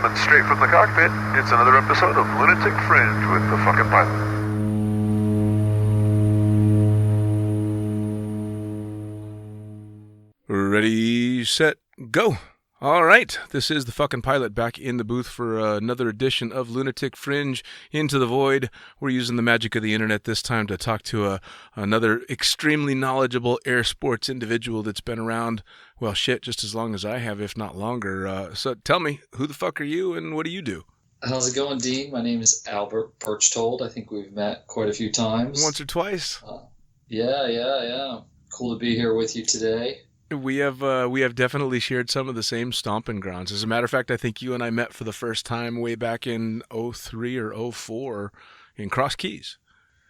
coming straight from the cockpit. It's another episode of Lunatic Fringe with the fucking pilot. Ready, set, go. All right, this is the fucking pilot back in the booth for another edition of Lunatic Fringe Into the Void. We're using the magic of the internet this time to talk to another extremely knowledgeable air sports individual that's been around, well, shit, just as long as I have, if not longer. So tell me, who the fuck are you and what do you do? How's it going, Dean? My name is Albert Berchtold. I think we've met quite a few times. Once or twice? Yeah. Cool to be here with you today. We have definitely shared some of the same stomping grounds. As a matter of fact, I think you and I met for the first time way back in 03 or 04 in Cross Keys.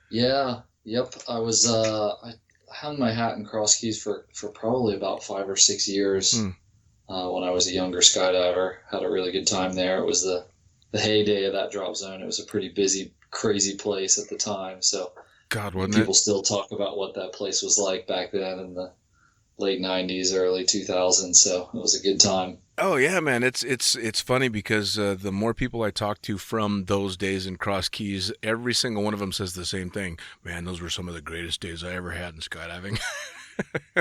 Yeah, yep. I was I hung my hat in Cross Keys for probably about 5 or 6 years when I was a younger skydiver. Had a really good time there. It was the heyday of that drop zone. It was a pretty busy, crazy place at the time. So God, wasn't people it? still talk about what that place was like back then in the late 90s, early 2000s, so it was a good time. Oh yeah, man, it's funny because the more people I talk to from those days in Cross Keys, every single one of them says the same thing. Man, those were some of the greatest days I ever had in skydiving.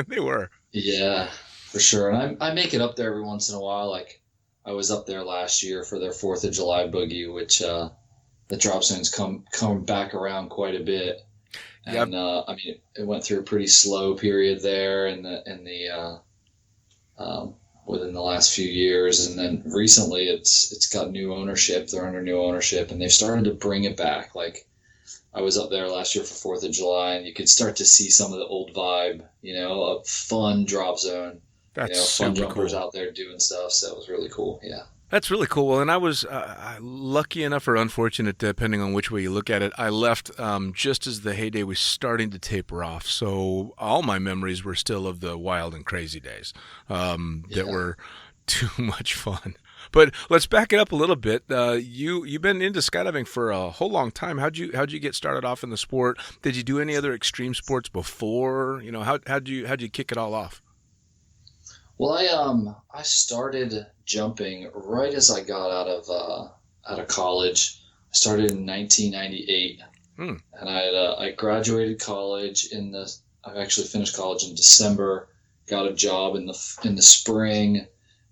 They were. Yeah, for sure. And I make it up there every once in a while. Like I was up there last year for their 4th of July boogie, which the drop zones come back around quite a bit. And yep. I mean, it went through a pretty slow period there within the last few years, and then recently it's got new ownership. They're under new ownership, and they've started to bring it back. Like I was up there last year for 4th of July, and you could start to see some of the old vibe, a fun drop zone. That's fun super jumpers cool. out there doing stuff. So it was really cool. Yeah. That's really cool. Well, and I was lucky enough or unfortunate, depending on which way you look at it. I left just as the heyday was starting to taper off. So all my memories were still of the wild and crazy days that were too much fun. But let's back it up a little bit. You've been into skydiving for a whole long time. How'd you get started off in the sport? Did you do any other extreme sports before? How'd you kick it all off? Well, I started jumping right as I got out of college. I started in 1998, and I graduated college I actually finished college in December. Got a job in the spring,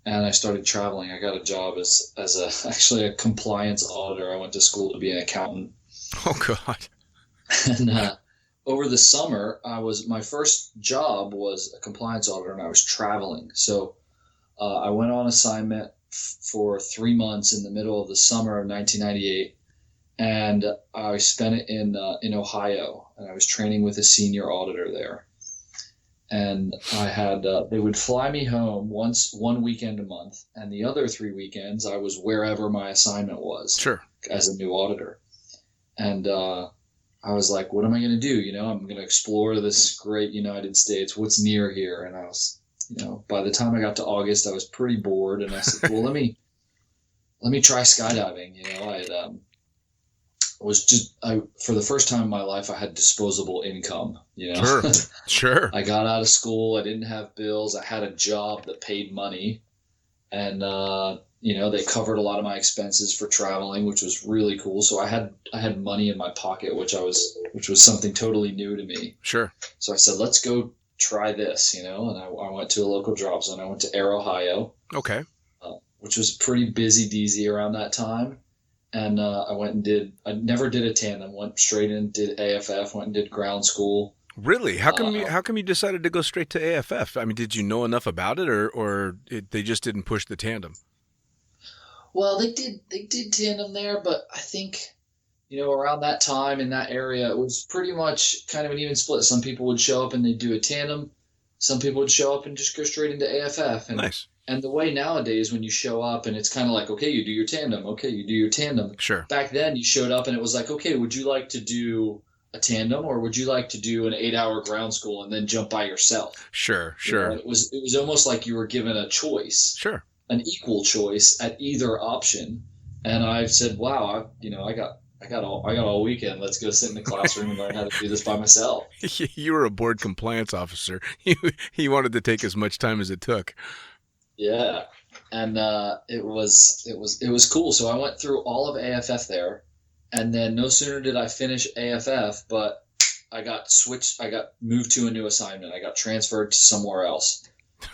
and I started traveling. I got a job as actually a compliance auditor. I went to school to be an accountant. Oh God! And over the summer, my first job was a compliance auditor, and I was traveling. So I went on assignment for 3 months in the middle of the summer of 1998, and I spent it in Ohio, and I was training with a senior auditor there. And I had they would fly me home one weekend a month, and the other 3 weekends I was wherever my assignment was. Sure. As a new auditor, and I was like, what am I going to do? I'm going to explore this great United States. What's near here? And I was, by the time I got to August, I was pretty bored. And I said, well, let me try skydiving. For the first time in my life, I had disposable income, Sure. I got out of school. I didn't have bills. I had a job that paid money. And, they covered a lot of my expenses for traveling, which was really cool. So I had money in my pocket, which was something totally new to me. Sure. So I said, let's go try this, and I went to a local drop zone. I went to Air, Ohio. Okay. Which was pretty busy DZ around that time. And I never did a tandem, went straight in, did AFF, went and did ground school. Really? How come you decided to go straight to AFF? I mean, did you know enough about it, or they just didn't push the tandem? Well, they did tandem there, but I think, around that time in that area, it was pretty much kind of an even split. Some people would show up and they'd do a tandem. Some people would show up and just go straight into AFF. And, nice. And the way nowadays when you show up and it's kind of like, okay, you do your tandem. Okay, you do your tandem. Sure. Back then you showed up and it was like, okay, would you like to do a tandem or would you like to do an 8-hour ground school and then jump by yourself? Sure. It was almost like you were given a choice. Sure. An equal choice at either option. And I've said, wow, I got all weekend. Let's go sit in the classroom and learn how to do this by myself. You were a board compliance officer. You wanted to take as much time as it took. Yeah. and it was cool. So I went through all of AFF there, and then no sooner did I finish AFF, but I got switched. I got moved to a new assignment. I got transferred to somewhere else.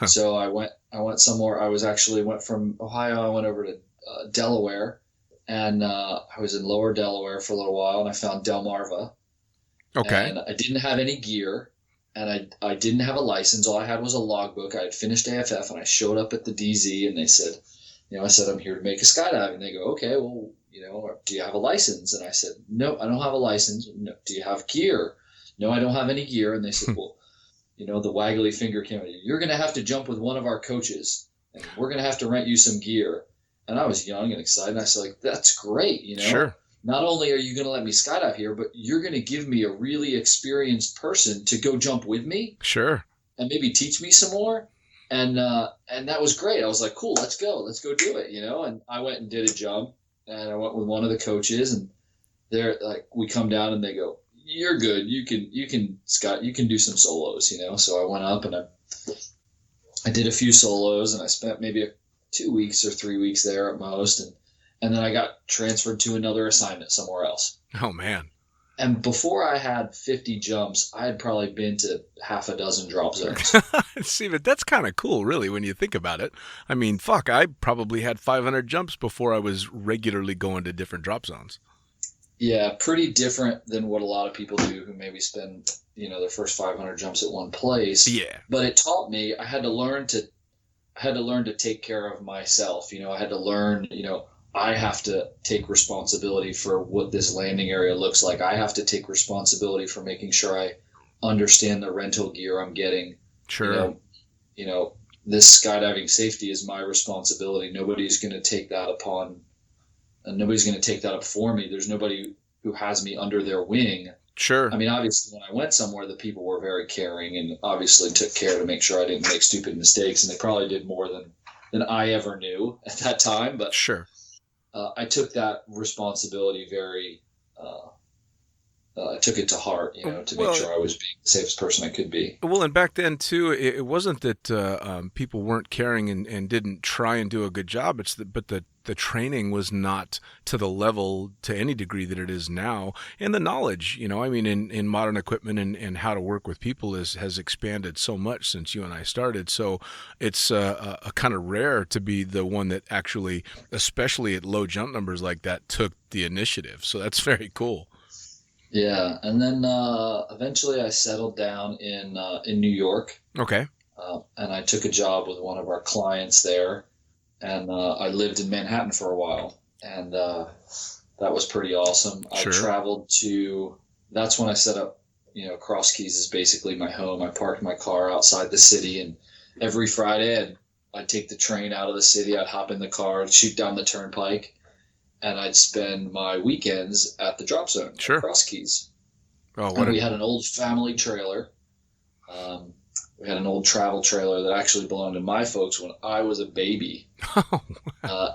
So I went somewhere. I was actually went from Ohio. I went over to Delaware, and I was in Lower Delaware for a little while, and I found Delmarva. Okay. And I didn't have any gear, and I didn't have a license. All I had was a logbook. I had finished AFF, and I showed up at the DZ, and they said, I said, I'm here to make a skydive. And they go, okay, well, do you have a license? And I said, no, I don't have a license. No. Do you have gear? No, I don't have any gear. And they said, well, the waggly finger came at you. You're going to have to jump with one of our coaches, and we're going to have to rent you some gear. And I was young and excited. And I said, that's great. Sure. Not only are you going to let me skydive here, but you're going to give me a really experienced person to go jump with me. Sure. And maybe teach me some more. And that was great. I was like, cool, let's go do it, And I went and did a jump, and I went with one of the coaches, and they're like, we come down and they go, you're good. You can Scott, you can do some solos, So I went up and I did a few solos, and I spent maybe 2 weeks or 3 weeks there at most. And then I got transferred to another assignment somewhere else. Oh, man. And before I had 50 jumps, I had probably been to half a dozen drop zones. See, but that's kind of cool, really, when you think about it. I mean, fuck, I probably had 500 jumps before I was regularly going to different drop zones. Yeah, pretty different than what a lot of people do who maybe spend, their first 500 jumps at one place. Yeah. But it taught me I had to learn to take care of myself. I had to learn, I have to take responsibility for what this landing area looks like. I have to take responsibility for making sure I understand the rental gear I'm getting. Sure. This skydiving safety is my responsibility. Nobody's going to take that upon, and nobody's going to take that up for me. There's nobody who has me under their wing. Sure. I mean, obviously, when I went somewhere, the people were very caring and obviously took care to make sure I didn't make stupid mistakes, and they probably did more than I ever knew at that time. But sure. I took that responsibility I took it to heart, to make sure I was being the safest person I could be. Well, and back then, too, it wasn't that people weren't caring and didn't try and do a good job. But the training was not to the level, to any degree that it is now. And the knowledge, in modern equipment and how to work with people has expanded so much since you and I started. So it's a kind of rare to be the one that actually, especially at low jump numbers like that, took the initiative. So that's very cool. Yeah, and then eventually I settled down in New York. Okay. And I took a job with one of our clients there, and I lived in Manhattan for a while, and that was pretty awesome. Sure. I traveled that's when I set up, Cross Keys is basically my home. I parked my car outside the city, and every Friday I'd take the train out of the city, I'd hop in the car, I'd shoot down the turnpike, and I'd spend my weekends at the drop zone, sure, at Cross Keys. Oh, and we had an old family trailer. We had an old travel trailer that actually belonged to my folks when I was a baby.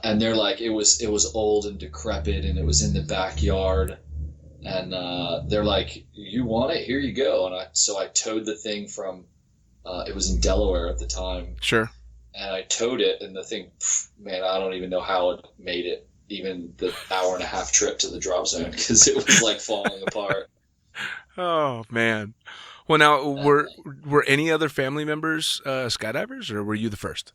And they're like, it was old and decrepit, and it was in the backyard. And they're like, you want it? Here you go. And so I towed the thing from, it was in Delaware at the time. Sure. And I towed it, and the thing, man, I don't even know how it made it, even the hour and a half trip to the drop zone, because it was like falling apart. Oh, man. Well, now, were any other family members skydivers, or were you the first?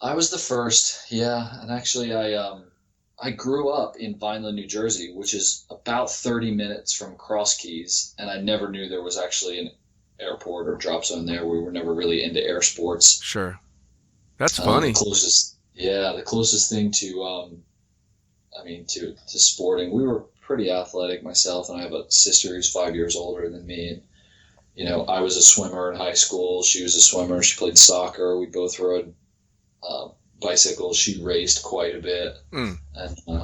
I was the first, yeah. And actually, I grew up in Vineland, New Jersey, which is about 30 minutes from Cross Keys, and I never knew there was actually an airport or drop zone there. We were never really into air sports. Sure. That's funny. The closest thing to sporting. We were pretty athletic myself, and I have a sister who's 5 years older than me. And, I was a swimmer in high school. She was a swimmer. She played soccer. We both rode bicycles. She raced quite a bit. And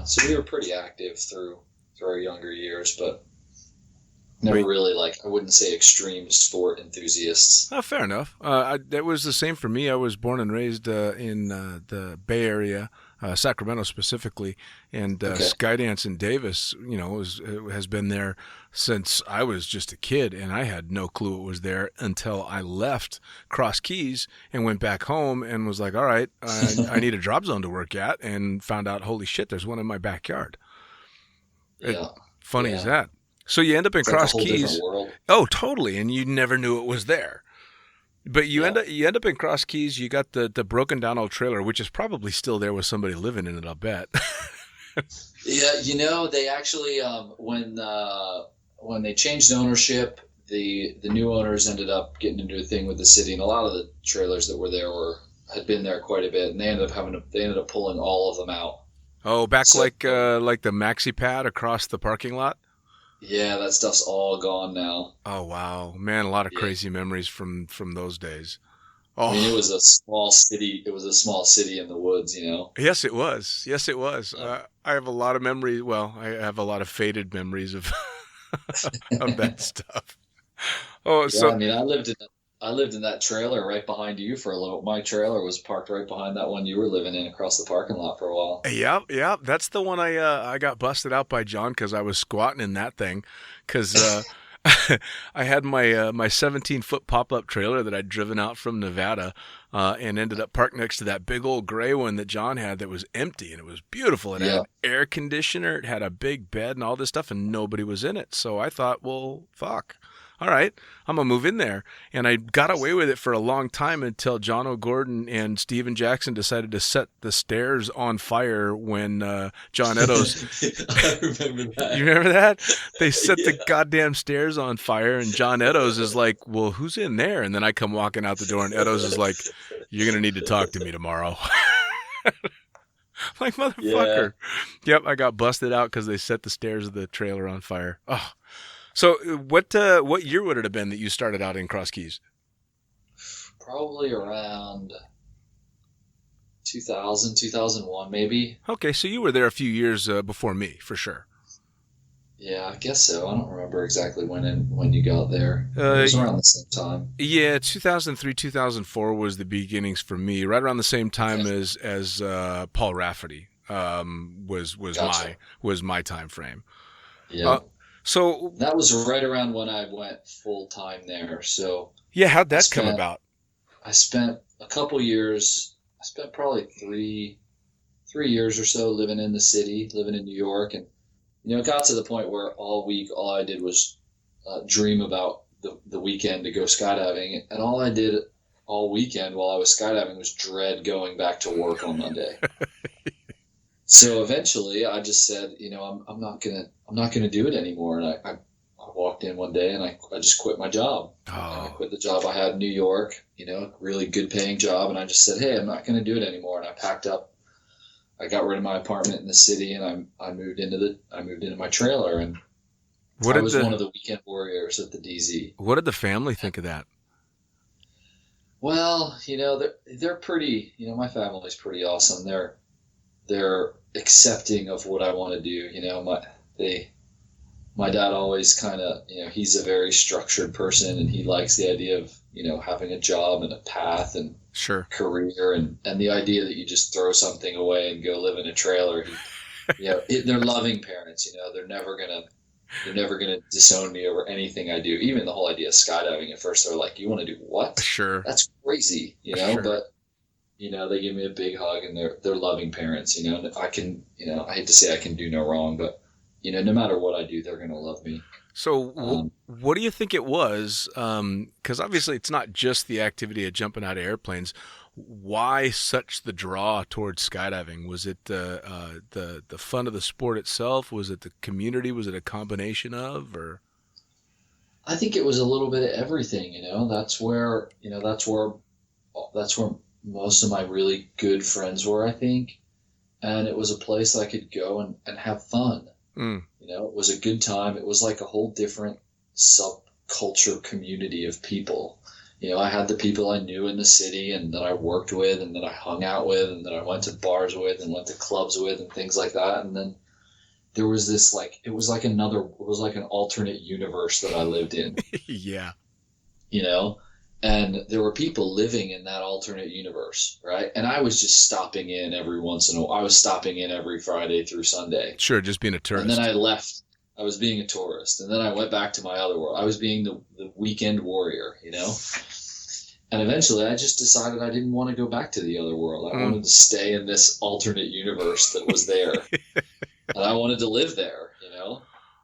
so we were pretty active through our younger years, but never really, I wouldn't say extreme sport enthusiasts. Oh, fair enough. That was the same for me. I was born and raised in the Bay Area. Sacramento specifically, and Okay. Skydance in Davis, has been there since I was just a kid, and I had no clue it was there until I left Cross Keys and went back home and was like, all right, I need a drop zone to work at, and found out, holy shit, there's one in my backyard. Yeah. Funny as Yeah. that. So you end up in It's like a Cross whole Keys. different world. Oh, totally, and you never knew it was there. But you Yeah. end up in Cross Keys. You got the broken down old trailer, which is probably still there with somebody living in it, I'll bet. Yeah, they actually when they changed ownership, the new owners ended up getting into a thing with the city, and a lot of the trailers that were there had been there quite a bit, and they ended up pulling all of them out. Oh, back So like the maxi pad across the parking lot. yeah, that stuff's all gone now. Oh wow, man, a lot of Yeah. crazy memories from those days. I mean, it Oh, was a small city. It was a small city in the woods, yes, it was. Yes, it was. Yeah. I have a lot of memories. Well, I have a lot of faded memories of of that stuff. Oh, Yeah, so I mean, I lived in that trailer right behind you for a little. My trailer was parked right behind that one you were living in across the parking lot for a while. yeah, yeah, that's the one I got busted out by John because I was squatting in that thing because I had my 17-foot pop-up trailer that I'd driven out from Nevada and ended up parked next to that big old gray one that John had that was empty, and it was beautiful. It had Yeah. an air conditioner, it had a big bed and all this stuff, and nobody was in it. So I thought, well, fuck. All right, I'm gonna move in there, and I got away with it for a long time until John O'Gordon and Steven Jackson decided to set the stairs on fire when John Eddowes. I remember that. You remember that? They set the Yeah. goddamn stairs on fire, and John Eddowes is like, well, who's in there? And then I come walking out the door, and Eddowes is like, you're going to need to talk to me tomorrow. Like, motherfucker. Yep, I got busted out because they set the stairs of the trailer on fire. Oh. So what year would it have been that you started out in Cross Keys? Probably around 2000, 2001, maybe. Okay, so you were there a few years before me, for sure. Yeah, I guess so. I don't remember exactly when you got there. It was around the same time. Yeah, 2003, 2004 was the beginnings for me. Right around the same time as Paul Rafferty was Gotcha. my time frame. Yeah. So That was right around when I went full time there. So yeah, how'd that come spent- about? I spent a couple years. I spent probably three years or so living in the city, living in New York, and it got to the point where all week all I did was dream about the weekend to go skydiving, and all I did all weekend while I was skydiving was dread going back to work on Monday. So eventually, I just said, I'm not gonna do it anymore, and I walked in one day and I just quit my job. And I Oh, quit the job I had in New York, really good paying job, and I just said, hey, I'm not gonna do it anymore, and I packed up. I got rid of my apartment in the city, and I moved into my trailer, and what I did was the one of the weekend warriors at the DZ. what did the family think of that? Well, they're pretty. My family's pretty awesome. They're accepting of what I want to do. My dad always kind of, he's a very structured person, and he likes the idea of having a job and a path and Sure. career, and the idea that you just throw something away and go live in a trailer. They're loving parents. They're never gonna disown me over anything I do. Even the whole idea of skydiving, at first they're like, "You want to do what? Sure. That's crazy," Sure. But they give me a big hug, and they're loving parents. I can, I hate to say I can do no wrong, but no matter what I do, they're gonna love me. So, Um, what do you think it was? Because obviously, it's not just the activity of jumping out of airplanes. Why such the draw towards skydiving? Was it the fun of the sport itself? Was it the community? Was it a combination of? Or I think it was a little bit of everything. That's where most of my really good friends were, I think, and it was a place I could go and have fun. Mm, It was a good time. It was like a whole different subculture community of people. I had the people I knew in the city and that I worked with and that I hung out with and that I went to bars with and went to clubs with and things like that. And then there was this it was like an alternate universe that I lived in, yeah. you know? And there were people living in that alternate universe, right? And I was just stopping in every once in a while. I was stopping in every Friday through Sunday. Sure, just being a tourist. And then I left. I was being a tourist. And then I went back to my other world. I was being the weekend warrior, you know? And eventually I just decided I didn't want to go back to the other world. I wanted to stay in this alternate universe that was there. And I wanted to live there, you know?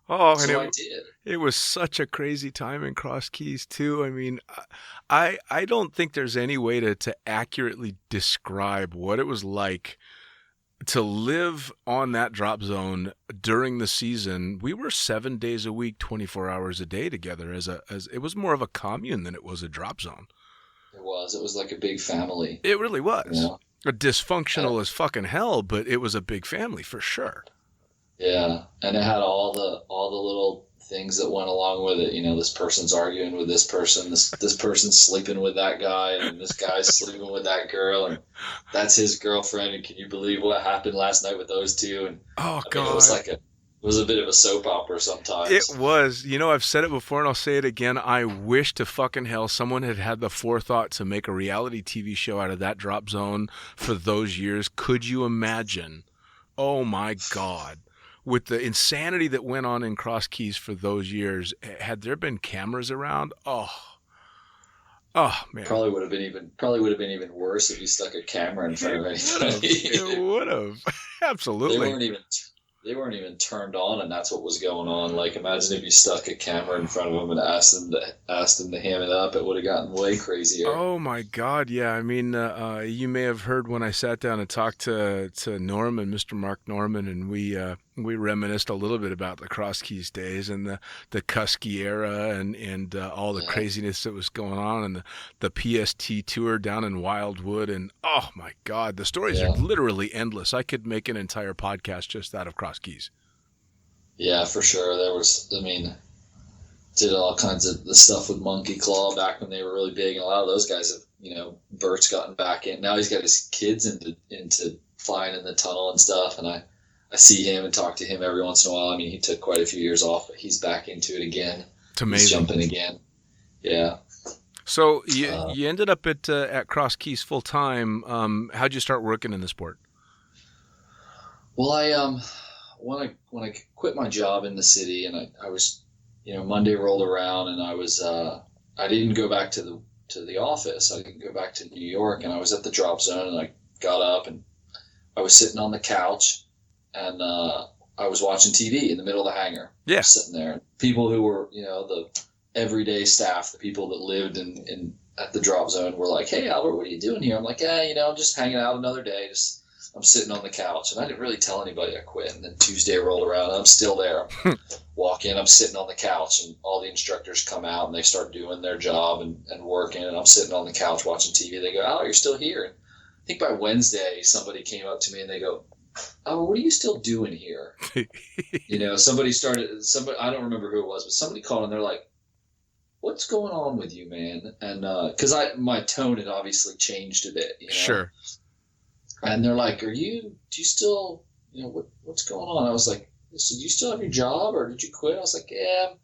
Oh, and So I did. it was such a crazy time in Cross Keys too. I mean, I don't think there's any way to accurately describe what it was like to live on that drop zone during the season. We were 7 days a week, 24 hours a day together as it was more of a commune than it was a drop zone. It was like a big family. It really was. You know? Dysfunctional as fucking hell, but it was a big family for sure. Yeah, and it had all the little things that went along with it. You know, this person's arguing with this person, this person's sleeping with that guy, and this guy's sleeping with that girl, and that's his girlfriend. And can you believe what happened last night with those two? And God, it was like it was a bit of a soap opera sometimes. It was. You know, I've said it before and I'll say it again. I wish to fucking hell someone had the forethought to make a reality TV show out of that drop zone for those years. Could you imagine? Oh my God. With the insanity that went on in Cross Keys for those years, had there been cameras around, oh man, probably would have been even worse if you stuck a camera in front of anybody. It would have. Absolutely. They weren't even turned on, and that's what was going on. Like, imagine if you stuck a camera in front of them and asked them to ham it up. It would have gotten way crazier. Oh my God, yeah. I mean, you may have heard when I sat down and talked to Norman, Mr. Mark Norman, and we reminisced a little bit about the Cross Keys days and the Kusky era and all the craziness that was going on, and the PST tour down in Wildwood, and oh my God, the stories are literally endless. I could make an entire podcast just out of Cross Keys. Yeah, for sure. Did all kinds of the stuff with Monkey Claw back when they were really big, and a lot of those guys have, you know, Bert's gotten back in. Now he's got his kids into flying in the tunnel and stuff, and I see him and talk to him every once in a while. I mean, he took quite a few years off, but he's back into it again. It's amazing. He's jumping again. Yeah. So you ended up at Cross Keys full time. How'd you start working in the sport? Well, when I quit my job in the city, and I was, you know, Monday rolled around, and I didn't go back to the office. I didn't go back to New York, and I was at the drop zone, and I got up and I was sitting on the couch, and I was watching TV in the middle of the hangar. Yeah, sitting there. People who were, you know, the everyday staff, the people that lived in at the drop zone, were like, "Hey, Albert, what are you doing here?" I'm like, "Yeah, you know, I'm just hanging out another day. I'm sitting on the couch," and I didn't really tell anybody I quit. And then Tuesday rolled around, and I'm still there. Walk in, I'm sitting on the couch, and all the instructors come out and they start doing their job and working, and I'm sitting on the couch watching TV. They go, "Oh, you're still here." And I think by Wednesday, somebody came up to me and they go, "Oh, what are you still doing here?" You know, somebody, I don't remember who it was, but somebody called and they're like, "What's going on with you, man?" And because my tone had obviously changed a bit, you know? Sure. And they're like, do you still, you know, what's going on? I was like, "So do you still have your job, or did you quit?" I was like, "Yeah."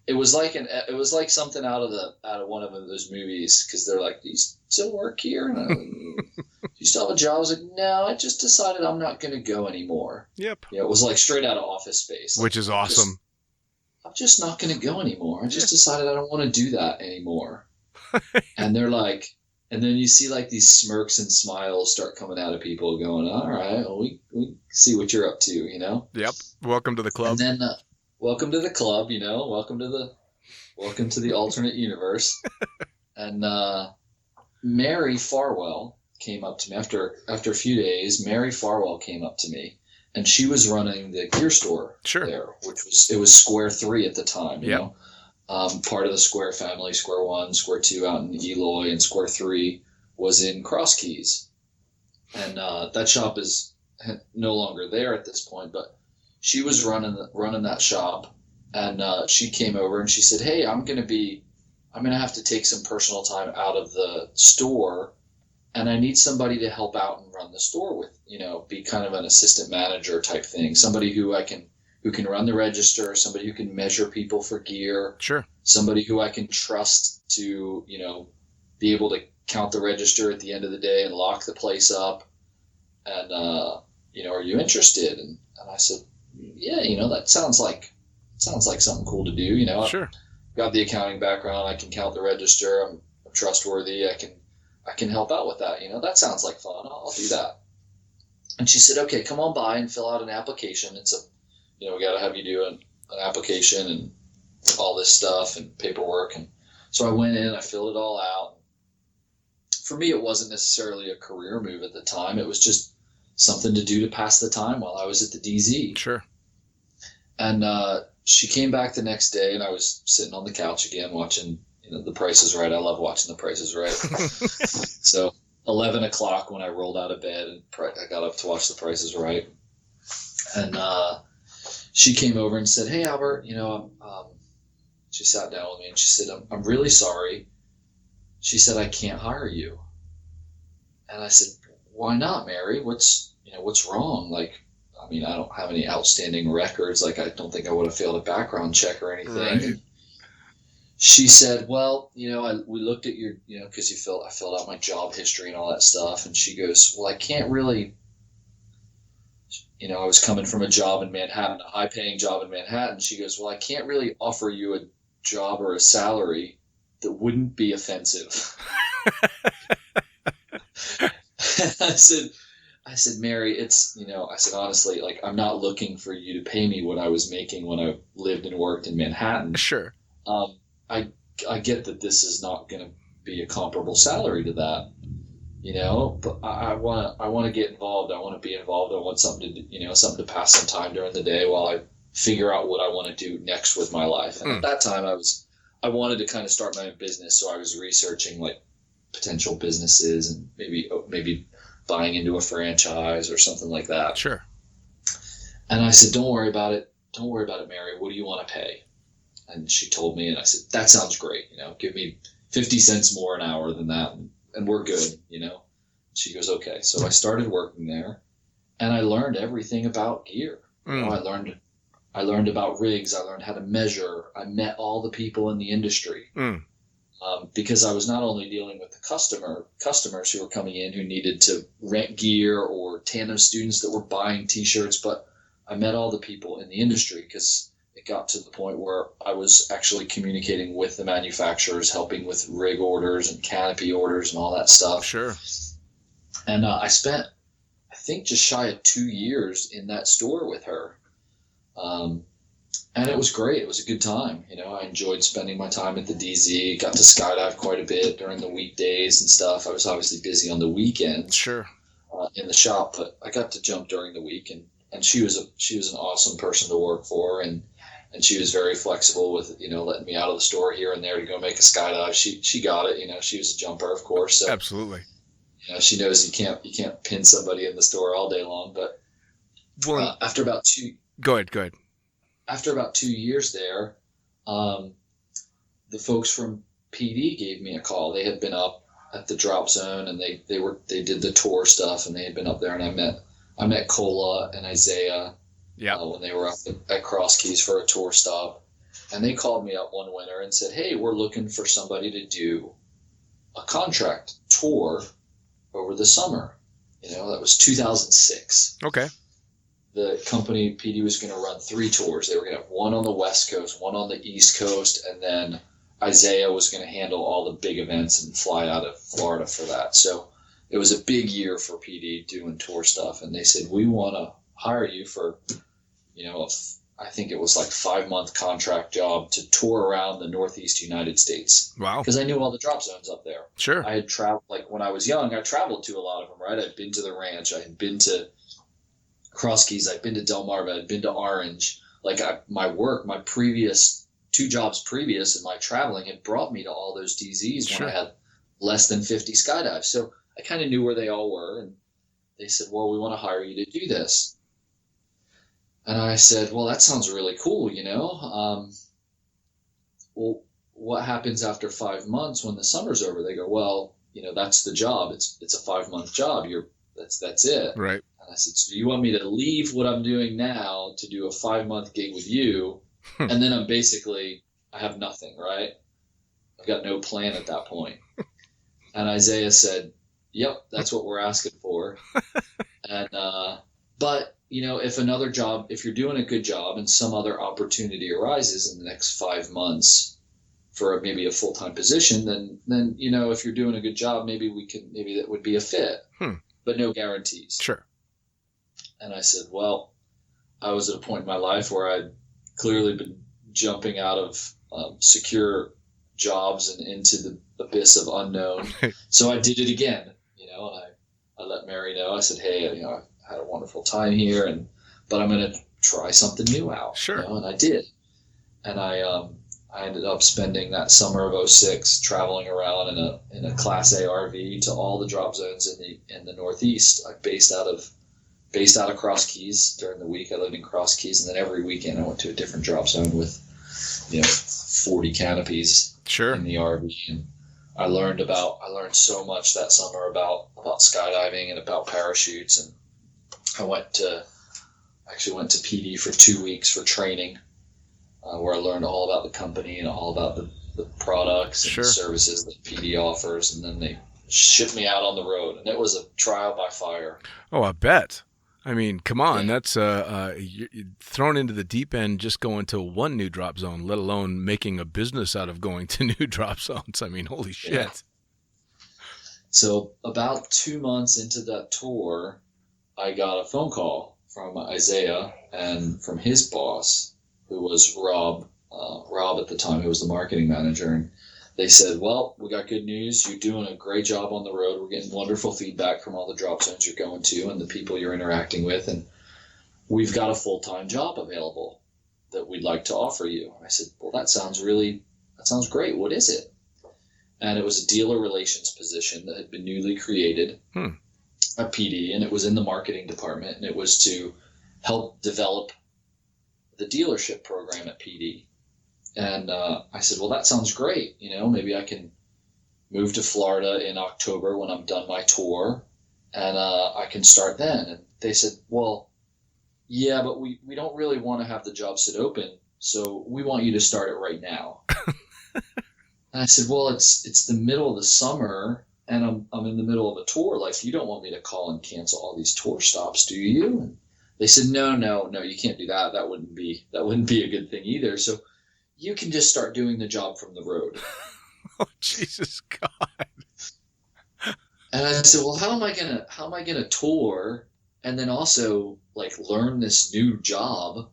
It was like something out of one of those movies, because they're like, "Do you still work here? And do you still have a job?" I was like, "No, I just decided I'm not going to go anymore." Yep. Yeah, it was like straight out of Office Space. Which is awesome. I'm just not going to go anymore. I just decided I don't want to do that anymore. And they're like, and then you see like these smirks and smiles start coming out of people going, "All right, well, we see what you're up to, you know?" Yep. Welcome to the club. And then, welcome to the club, you know, welcome to the alternate universe. And Mary Farwell came up to me after a few days. Mary Farwell came up to me, and she was running the gear store there, it was Square 3 at the time, you know, part of the Square family. Square 1, Square 2 out in Eloy, and Square 3 was in Cross Keys. And that shop is no longer there at this point, but she was running that shop, and she came over and she said, "Hey, I'm going to have to take some personal time out of the store, and I need somebody to help out and run the store with, you know, be kind of an assistant manager type thing. Somebody who can run the register, somebody who can measure people for gear. Sure. Somebody who I can trust to, you know, be able to count the register at the end of the day and lock the place up. And, are you interested? And I said, yeah, that sounds like something cool to do. Sure. I've got the accounting background. I can count the register. I'm trustworthy. I can help out with that. That sounds like fun. I'll do that. And she said, okay, come on by and fill out an application. It's we got to have you do an application and all this stuff and paperwork. And so I went in, I filled it all out. For me, it wasn't necessarily a career move at the time. It was just something to do to pass the time while I was at the DZ. Sure. And she came back the next day, and I was sitting on the couch again watching, The Price is Right. I love watching The Price is Right. So 11 o'clock when I rolled out of bed, and I got up to watch The Price is Right. And she came over and said, hey, Albert, she sat down with me, and she said, I'm really sorry. She said, I can't hire you. And I said, why not, Mary? What's wrong? Like, I don't have any outstanding records. Like, I don't think I would have failed a background check or anything. Right. She said, well, we looked at your, because I filled out my job history and all that stuff. And she goes, well, I can't really, I was coming from a job in Manhattan, a high paying job in Manhattan. She goes, well, I can't really offer you a job or a salary that wouldn't be offensive. I said, Mary, I said, honestly, like, I'm not looking for you to pay me what I was making when I lived and worked in Manhattan. Sure. I get that this is not going to be a comparable salary to that, but I want to get involved. I want to be involved. I want something to, something to pass some time during the day while I figure out what I want to do next with my life. And at that time I wanted to kind of start my own business. So I was researching like potential businesses and maybe buying into a franchise or something like that. Sure. And I said, don't worry about it. Don't worry about it, Mary. What do you want to pay? And she told me, and I said, that sounds great. Give me 50 cents more an hour than that. And we're good. She goes, okay. So I started working there, and I learned everything about gear. I learned about rigs. I learned how to measure. I met all the people in the industry. Because I was not only dealing with the customers who were coming in who needed to rent gear or tandem students that were buying T-shirts, but I met all the people in the industry because it got to the point where I was actually communicating with the manufacturers, helping with rig orders and canopy orders and all that stuff. Sure. And I spent, I think, just shy of 2 years in that store with her. And it was great. It was a good time. I enjoyed spending my time at the DZ, got to skydive quite a bit during the weekdays and stuff. I was obviously busy on the weekends. Sure. In the shop, but I got to jump during the week, and she was an awesome person to work for, and she was very flexible with, letting me out of the store here and there to go make a skydive. She got it. She was a jumper, of course. So, absolutely. She knows you can't pin somebody in the store all day long, but after about Go ahead. After about 2 years there, the folks from PD gave me a call. They had been up at the drop zone, and they did the tour stuff, and they had been up there, and I met Cola and Isaiah when they were up at Cross Keys for a tour stop, and they called me up one winter and said, hey, we're looking for somebody to do a contract tour over the summer. That was 2006. Okay. The company, PD, was going to run 3 tours. They were going to have one on the West Coast, one on the East Coast, and then Isaiah was going to handle all the big events and fly out of Florida for that. So it was a big year for PD doing tour stuff. And they said, we want to hire you for, I think it was like 5-month contract job to tour around the Northeast United States. Wow. Because I knew all the drop zones up there. Sure. I had traveled, like when I was young, I traveled to a lot of them, right? I'd been to the ranch. I had been to Cross Keys. I'd been to Delmarva. I'd been to Orange. Like my previous 2 jobs previous and my traveling had brought me to all those DZs Sure. when I had less than 50 skydives. So I kind of knew where they all were. And they said, well, we want to hire you to do this. And I said, well, that sounds really cool, well, what happens after 5 months when the summer's over? They go, well, that's the job. It's a 5-month job. That's it. Right. And I said, so you want me to leave what I'm doing now to do a 5-month gig with you? And then I have nothing, right? I've got no plan at that point. And Isaiah said, "Yep, that's what we're asking for." And but if you're doing a good job and some other opportunity arises in the next 5 months for maybe a full-time position, then if you're doing a good job, maybe that would be a fit, but no guarantees. Sure. And I said, well, I was at a point in my life where I'd clearly been jumping out of secure jobs and into the abyss of unknown. So I did it again, and I let Mary know. I said, hey, I've had a wonderful time here, but I'm going to try something new out. Sure. And I did. And I ended up spending that summer of '06 traveling around in a Class A RV to all the drop zones in the Northeast. I based out of Cross Keys during the week. I lived in Cross Keys, and then every weekend I went to a different drop zone with 40 canopies in the RV. And I learned so much that summer about skydiving and about parachutes. And I actually went to PD for 2 weeks for training, where I learned all about the company and all about the products and the services that PD offers. And then they shipped me out on the road, and it was a trial by fire. Oh, I bet. I mean, come on, that's you're thrown into the deep end just going to one new drop zone, let alone making a business out of going to new drop zones. I mean, holy shit. Yeah. So about 2 months into that tour, I got a phone call from Isaiah and from his boss, who was Rob at the time, who was the marketing manager. And they said, well, we got good news. You're doing a great job on the road. We're getting wonderful feedback from all the drop zones you're going to and the people you're interacting with. And we've got a full-time job available that we'd like to offer you. I said, well, that sounds great. What is it? And it was a dealer relations position that had been newly created at PD, and it was in the marketing department, and it was to help develop the dealership program at PD. And I said, well, that sounds great. Maybe I can move to Florida in October when I'm done my tour, and I can start then. And they said, well, yeah, but we don't really want to have the job sit open, so we want you to start it right now. And I said, well, it's the middle of the summer, and I'm in the middle of a tour. Like, you don't want me to call and cancel all these tour stops, do you? And they said, no, you can't do that. That wouldn't be a good thing either. So you can just start doing the job from the road. Oh, Jesus God. And I said, well, how am I gonna tour and then also learn this new job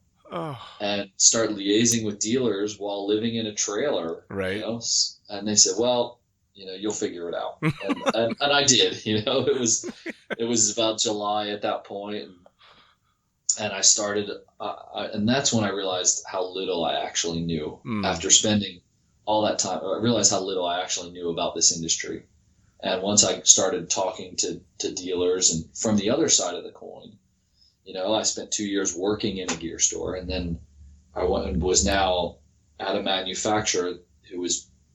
and start liaising with dealers while living in a trailer? Right. And they said, well, you'll figure it out. And I did. It was about July at that point, and I started, and that's when I realized how little I actually knew. After spending all that time, I realized how little I actually knew about this industry. And once I started talking to dealers, and from the other side of the coin, I spent 2 years working in a gear store, and then I was now at a manufacturer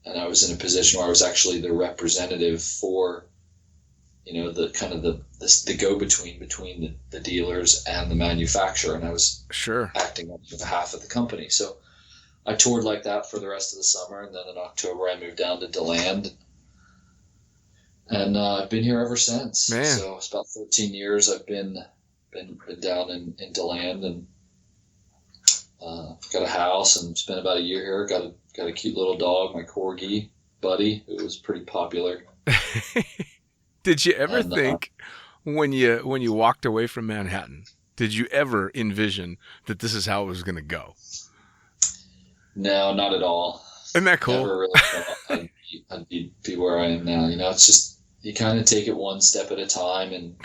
and I was in a position where I was actually the representative for the kind of the go-between between the dealers and the manufacturer, and I was acting on behalf of the company. So I toured like that for the rest of the summer, and then in October I moved down to DeLand, and I've been here ever since. Man. So it's about 13 years I've been down in DeLand, and got a house, and spent about a year here. Got a cute little dog, my corgi Buddy, who was pretty popular. Did you ever think when you walked away from Manhattan, did you ever envision that this is how it was going to go? No, not at all. Isn't that cool? Never really thought I'd be where I am now. It's just, you kind of take it one step at a time, and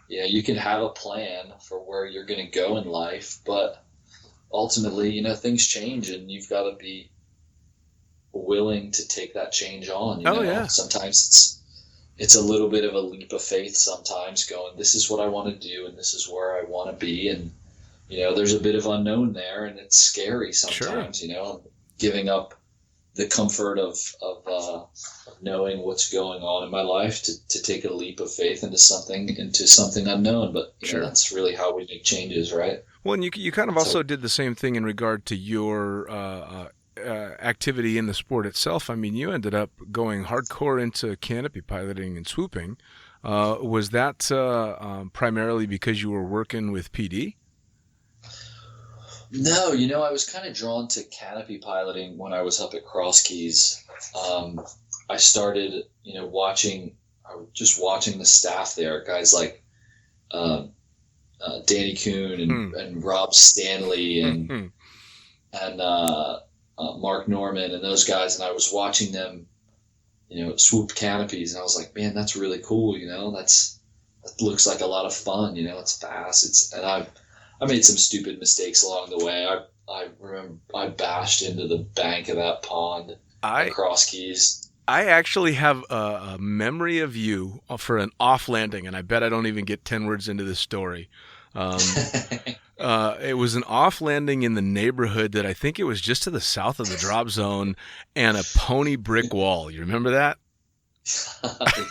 you can have a plan for where you're going to go in life, but ultimately, things change, and you've got to be willing to take that change on. Sometimes it's a little bit of a leap of faith sometimes, going, this is what I want to do, and this is where I want to be. And, there's a bit of unknown there, and it's scary sometimes, giving up the comfort of knowing what's going on in my life to take a leap of faith into something unknown. But that's really how we make changes, right? Well, and you kind of also did the same thing in regard to your activity in the sport itself. I mean, you ended up going hardcore into canopy piloting and swooping. Was that primarily because you were working with PD? No, I was kind of drawn to canopy piloting when I was up at Cross Keys. I started, watching the staff there, guys like Danny Kuhn and Rob Stanley and Mark Norman and those guys, and I was watching them, swoop canopies, and I was like, man, that's really cool. That looks like a lot of fun. It's fast. And I made some stupid mistakes along the way. I remember I bashed into the bank of that pond at Cross Keys. I actually have a memory of you for an off landing, and I bet I don't even get 10 words into this story. It was an off landing in the neighborhood that I think it was just to the south of the drop zone, and a pony brick wall. You remember that?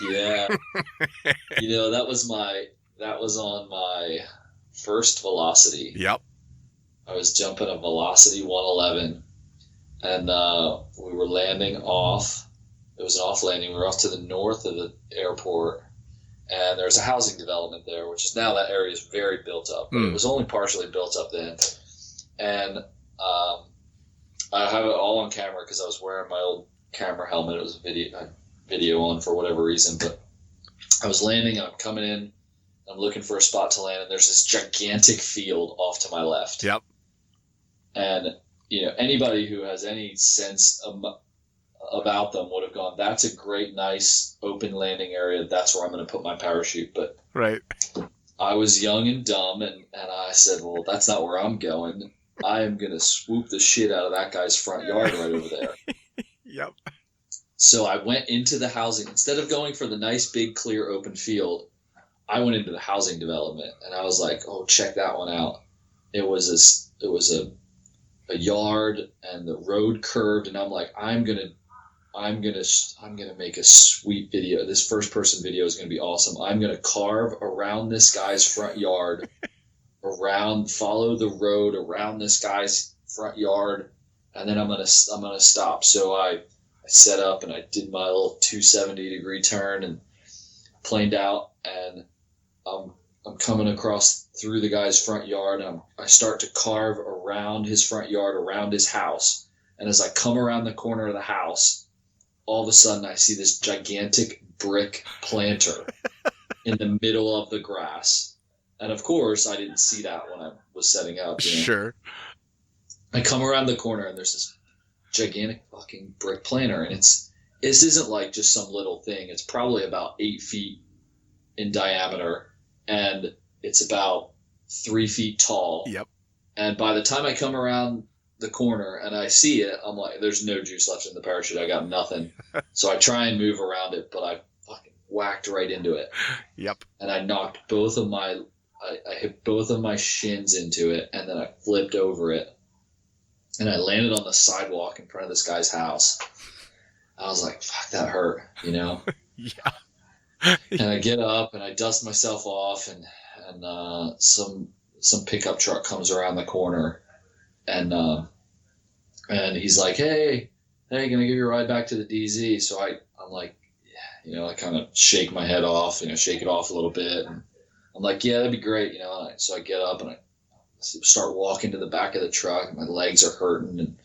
Yeah. That was on my first velocity. Yep. I was jumping a velocity 111, and we were landing off. It was an off landing. We were off to the north of the airport, and there's a housing development there, which is now that area is very built up. But it was only partially built up then. And I have it all on camera because I was wearing my old camera helmet. It was a video on for whatever reason. But I was landing, and I'm coming in. I'm looking for a spot to land, and there's this gigantic field off to my left. Yep. And, anybody who has any sense about them would have gone, that's a great, nice, open landing area. That's where I'm going to put my parachute. But right. I was young and dumb, and I said, well, that's not where I'm going. I am going to swoop the shit out of that guy's front yard right over there. Yep. So I went into the housing. Instead of going for the nice, big, clear, open field, I went into the housing development, and I was like, oh, check that one out. It was a yard, and the road curved, and I'm like, I'm gonna make a sweet video. This first person video is gonna be awesome. I'm gonna carve around this guy's front yard, follow the road around this guy's front yard, and then I'm gonna stop. So I set up, and I did my little 270-degree turn and planed out, and I'm coming across through the guy's front yard, and I start to carve around his front yard, around his house. And as I come around the corner of the house, all of a sudden I see this gigantic brick planter in the middle of the grass. And of course, I didn't see that when I was setting up. Sure. I come around the corner, and there's this gigantic fucking brick planter, and this isn't like just some little thing. It's probably about 8 feet in diameter, and it's about 3 feet tall. Yep. And by the time I come around the corner and I see it, I'm like, there's no juice left in the parachute. I got nothing. So I try and move around it, but I fucking whacked right into it. Yep. And I knocked I hit both of my shins into it, and then I flipped over it, and I landed on the sidewalk in front of this guy's house. I was like, fuck, that hurt, Yeah. And I get up and I dust myself off, and some pickup truck comes around the corner, and he's like, hey, can I give you a ride back to the DZ? So I'm like, I kind of shake my head off, shake it off a little bit, and I'm like, yeah, that'd be great, So I get up and I start walking to the back of the truck. My legs are hurting, and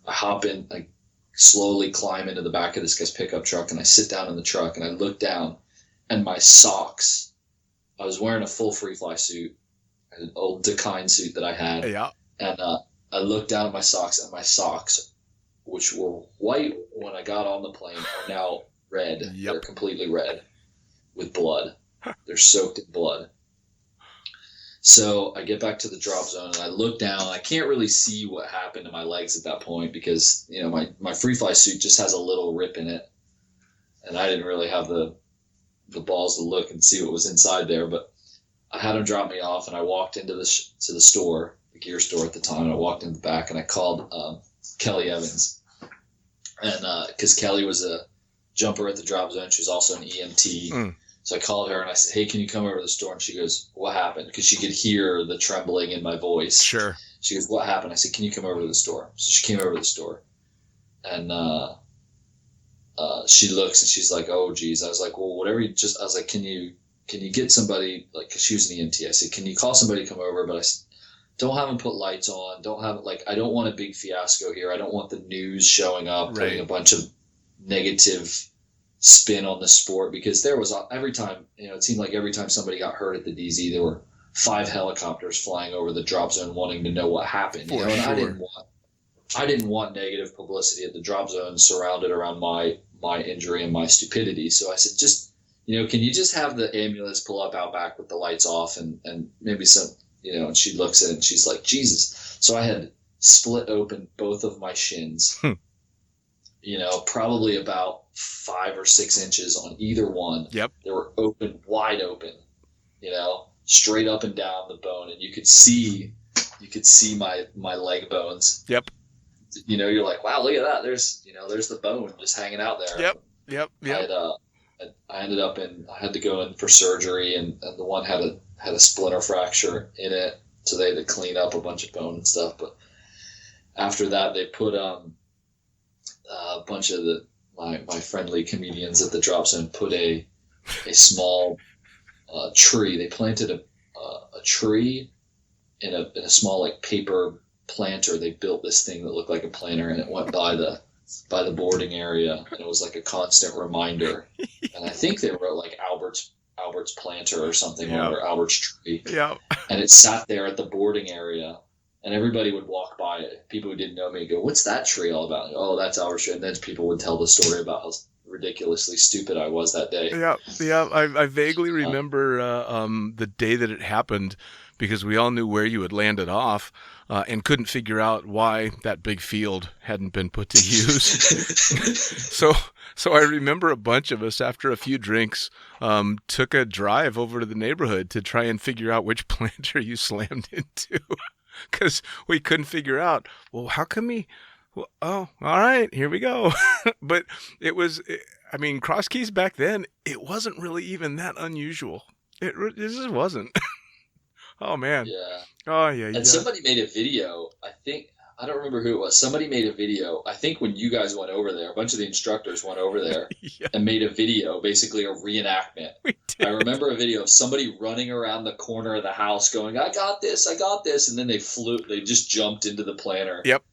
I hop in, I slowly climb into the back of this guy's pickup truck, and I sit down in the truck, and I look down, and my socks, I was wearing a full free fly suit, an old Dakine suit that I had. Yeah. And I looked down at my socks, and my socks, which were white when I got on the plane, are now red. Yep. They're completely red with blood. They're soaked in blood. So I get back to the drop zone, and I look down, and I can't really see what happened to my legs at that point because, my free fly suit just has a little rip in it, and I didn't really have the balls to look and see what was inside there. But I had him drop me off, and I walked into to the store, the gear store at the time, and I walked in the back, and I called Kelly Evans, and because Kelly was a jumper at the drop zone, she was also an EMT. So I called her and I said, hey, can you come over to the store? And she goes, what happened? Because she could hear the trembling in my voice. Sure. She goes, what happened? I said, can you come over to the store? So she came over to the store. and she looks and she's like, "Oh, geez." I was like, "Well, whatever you just." I was like, "Can you get somebody?" Like, 'cause she was an EMT. I said, "Can you call somebody to come over?" But don't have them put lights on. Don't have like, I don't want a big fiasco here. I don't want the news showing up, putting a bunch of negative spin on the sport, because there was every time, it seemed like every time somebody got hurt at the DZ, there were 5 helicopters flying over the drop zone wanting to know what happened. For and sure. I didn't want negative publicity at the drop zone surrounded around my injury and my stupidity. So I said, just, can you just have the ambulance pull up out back with the lights off and maybe some, and she looks at it and she's like, Jesus. So I had split open both of my shins, probably about 5 or 6 inches on either one. Yep. They were open, wide open, straight up and down the bone. And you could see my leg bones. Yep. You're like, wow, look at that. There's the bone just hanging out there. Yep. I ended up I had to go in for surgery, and the one had a splinter fracture in it, so they had to clean up a bunch of bone and stuff. But after that, they put a bunch of my friendly comedians at the drop zone put a small tree. They planted a tree in a small like paper planter. They built this thing that looked like a planter, and it went by the boarding area, and it was like a constant reminder. And I think they wrote like Albert's planter or something, or Albert's tree. Yeah. And it sat there at the boarding area, and everybody would walk by it. People who didn't know me go, "What's that tree all about?" And, "Oh, that's Albert's tree." And then people would tell the story about how ridiculously stupid I was that day. Yeah. I vaguely remember the day that it happened, because we all knew where you had landed off, and couldn't figure out why that big field hadn't been put to use. So I remember a bunch of us, after a few drinks, took a drive over to the neighborhood to try and figure out which planter you slammed into, because we couldn't figure out, well, how come well, oh, all right, here we go. But it was, Cross Keys back then, it wasn't really even that unusual. It just wasn't. Oh, man. Yeah. Oh, yeah. And somebody made a video, I don't remember who it was. Somebody made a video, I think when you guys went over there, a bunch of the instructors went over there and made a video, basically a reenactment. We did. I remember a video of somebody running around the corner of the house going, I got this. And then they just jumped into the planter. Yep.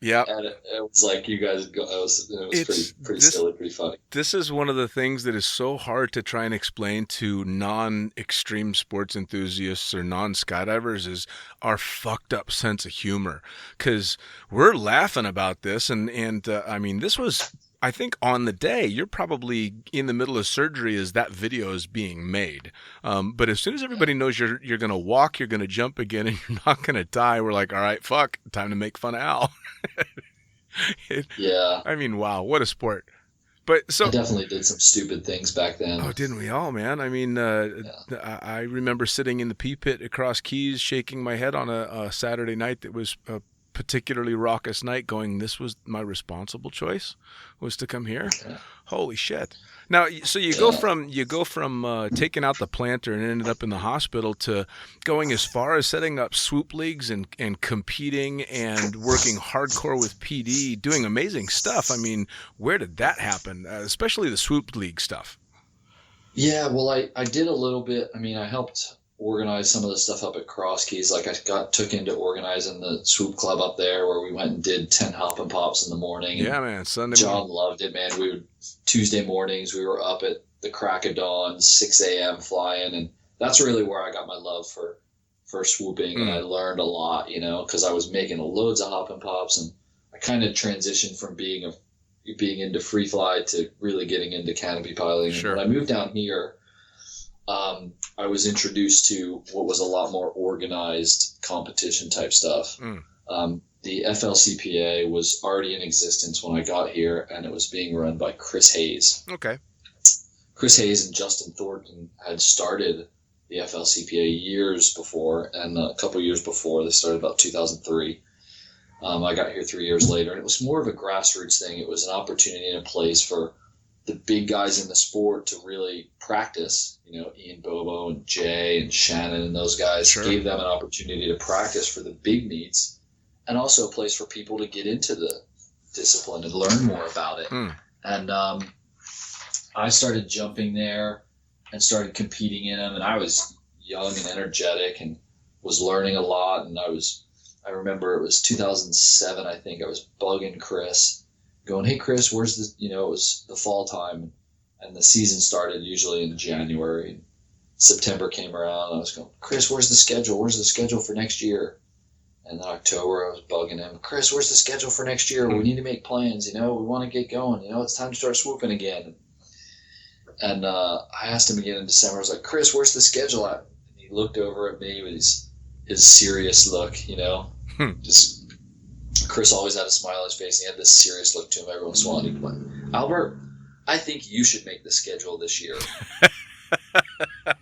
And it was like, you guys, it was pretty silly, pretty funny. This is one of the things that is so hard to try and explain to non-extreme sports enthusiasts or non-skydivers, is our fucked up sense of humor. Because we're laughing about this, and this was, I think, on the day, you're probably in the middle of surgery as that video is being made. But as soon as everybody knows you're going to walk, you're going to jump again, and you're not going to die, we're like, all right, fuck, time to make fun of Al. Yeah. Wow, what a sport. But so I definitely did some stupid things back then. Oh, didn't we all, man? I remember sitting in the pee pit across Keys, shaking my head on a Saturday night that was a particularly raucous night, going, this was my responsible choice, was to come here. Okay. Holy shit. Now, so you go from taking out the planter and ended up in the hospital to going as far as setting up swoop leagues and competing and working hardcore with PD, doing amazing stuff. Where did that happen? Especially the swoop league stuff. Yeah, well, I did a little bit. I helped organize some of the stuff up at Cross Keys. Like, I took into organizing the swoop club up there, where we went and did 10 hop and pops in the morning. Yeah, man. Sunday John loved it, man. Tuesday mornings, we were up at the crack of dawn, 6 a.m. flying. And that's really where I got my love for swooping. And I learned a lot, because I was making loads of hop and pops. And I kind of transitioned from being into free fly to really getting into canopy piloting. Sure. And when I moved down here, I was introduced to what was a lot more organized competition type stuff. The FLCPA was already in existence when I got here, and it was being run by Chris Hayes. Okay. Chris Hayes and Justin Thornton had started the FLCPA years before, and a couple years before, they started about 2003. I got here 3 years later, and it was more of a grassroots thing. It was an opportunity and a place for the big guys in the sport to really practice. Ian Bobo and Jay and Shannon and those guys gave them an opportunity to practice for the big meets, and also a place for people to get into the discipline and learn more about it. And I started jumping there and started competing in them, and I was young and energetic and was learning a lot. And I remember it was 2007, I think. I was bugging Chris, going, "Hey Chris, where's the," it was the fall time, and the season started usually in January. And September came around, and I was going, "Chris, where's the schedule? Where's the schedule for next year?" And then October, I was bugging him, "Chris, where's the schedule for next year? We need to make plans. We want to get going. It's time to start swooping again." And I asked him again in December. I was like, "Chris, where's the schedule at?" And he looked over at me with his serious look, Just Chris always had a smile on his face, and he had this serious look to him every once in a while. And he'd like, "Albert, I think you should make the schedule this year."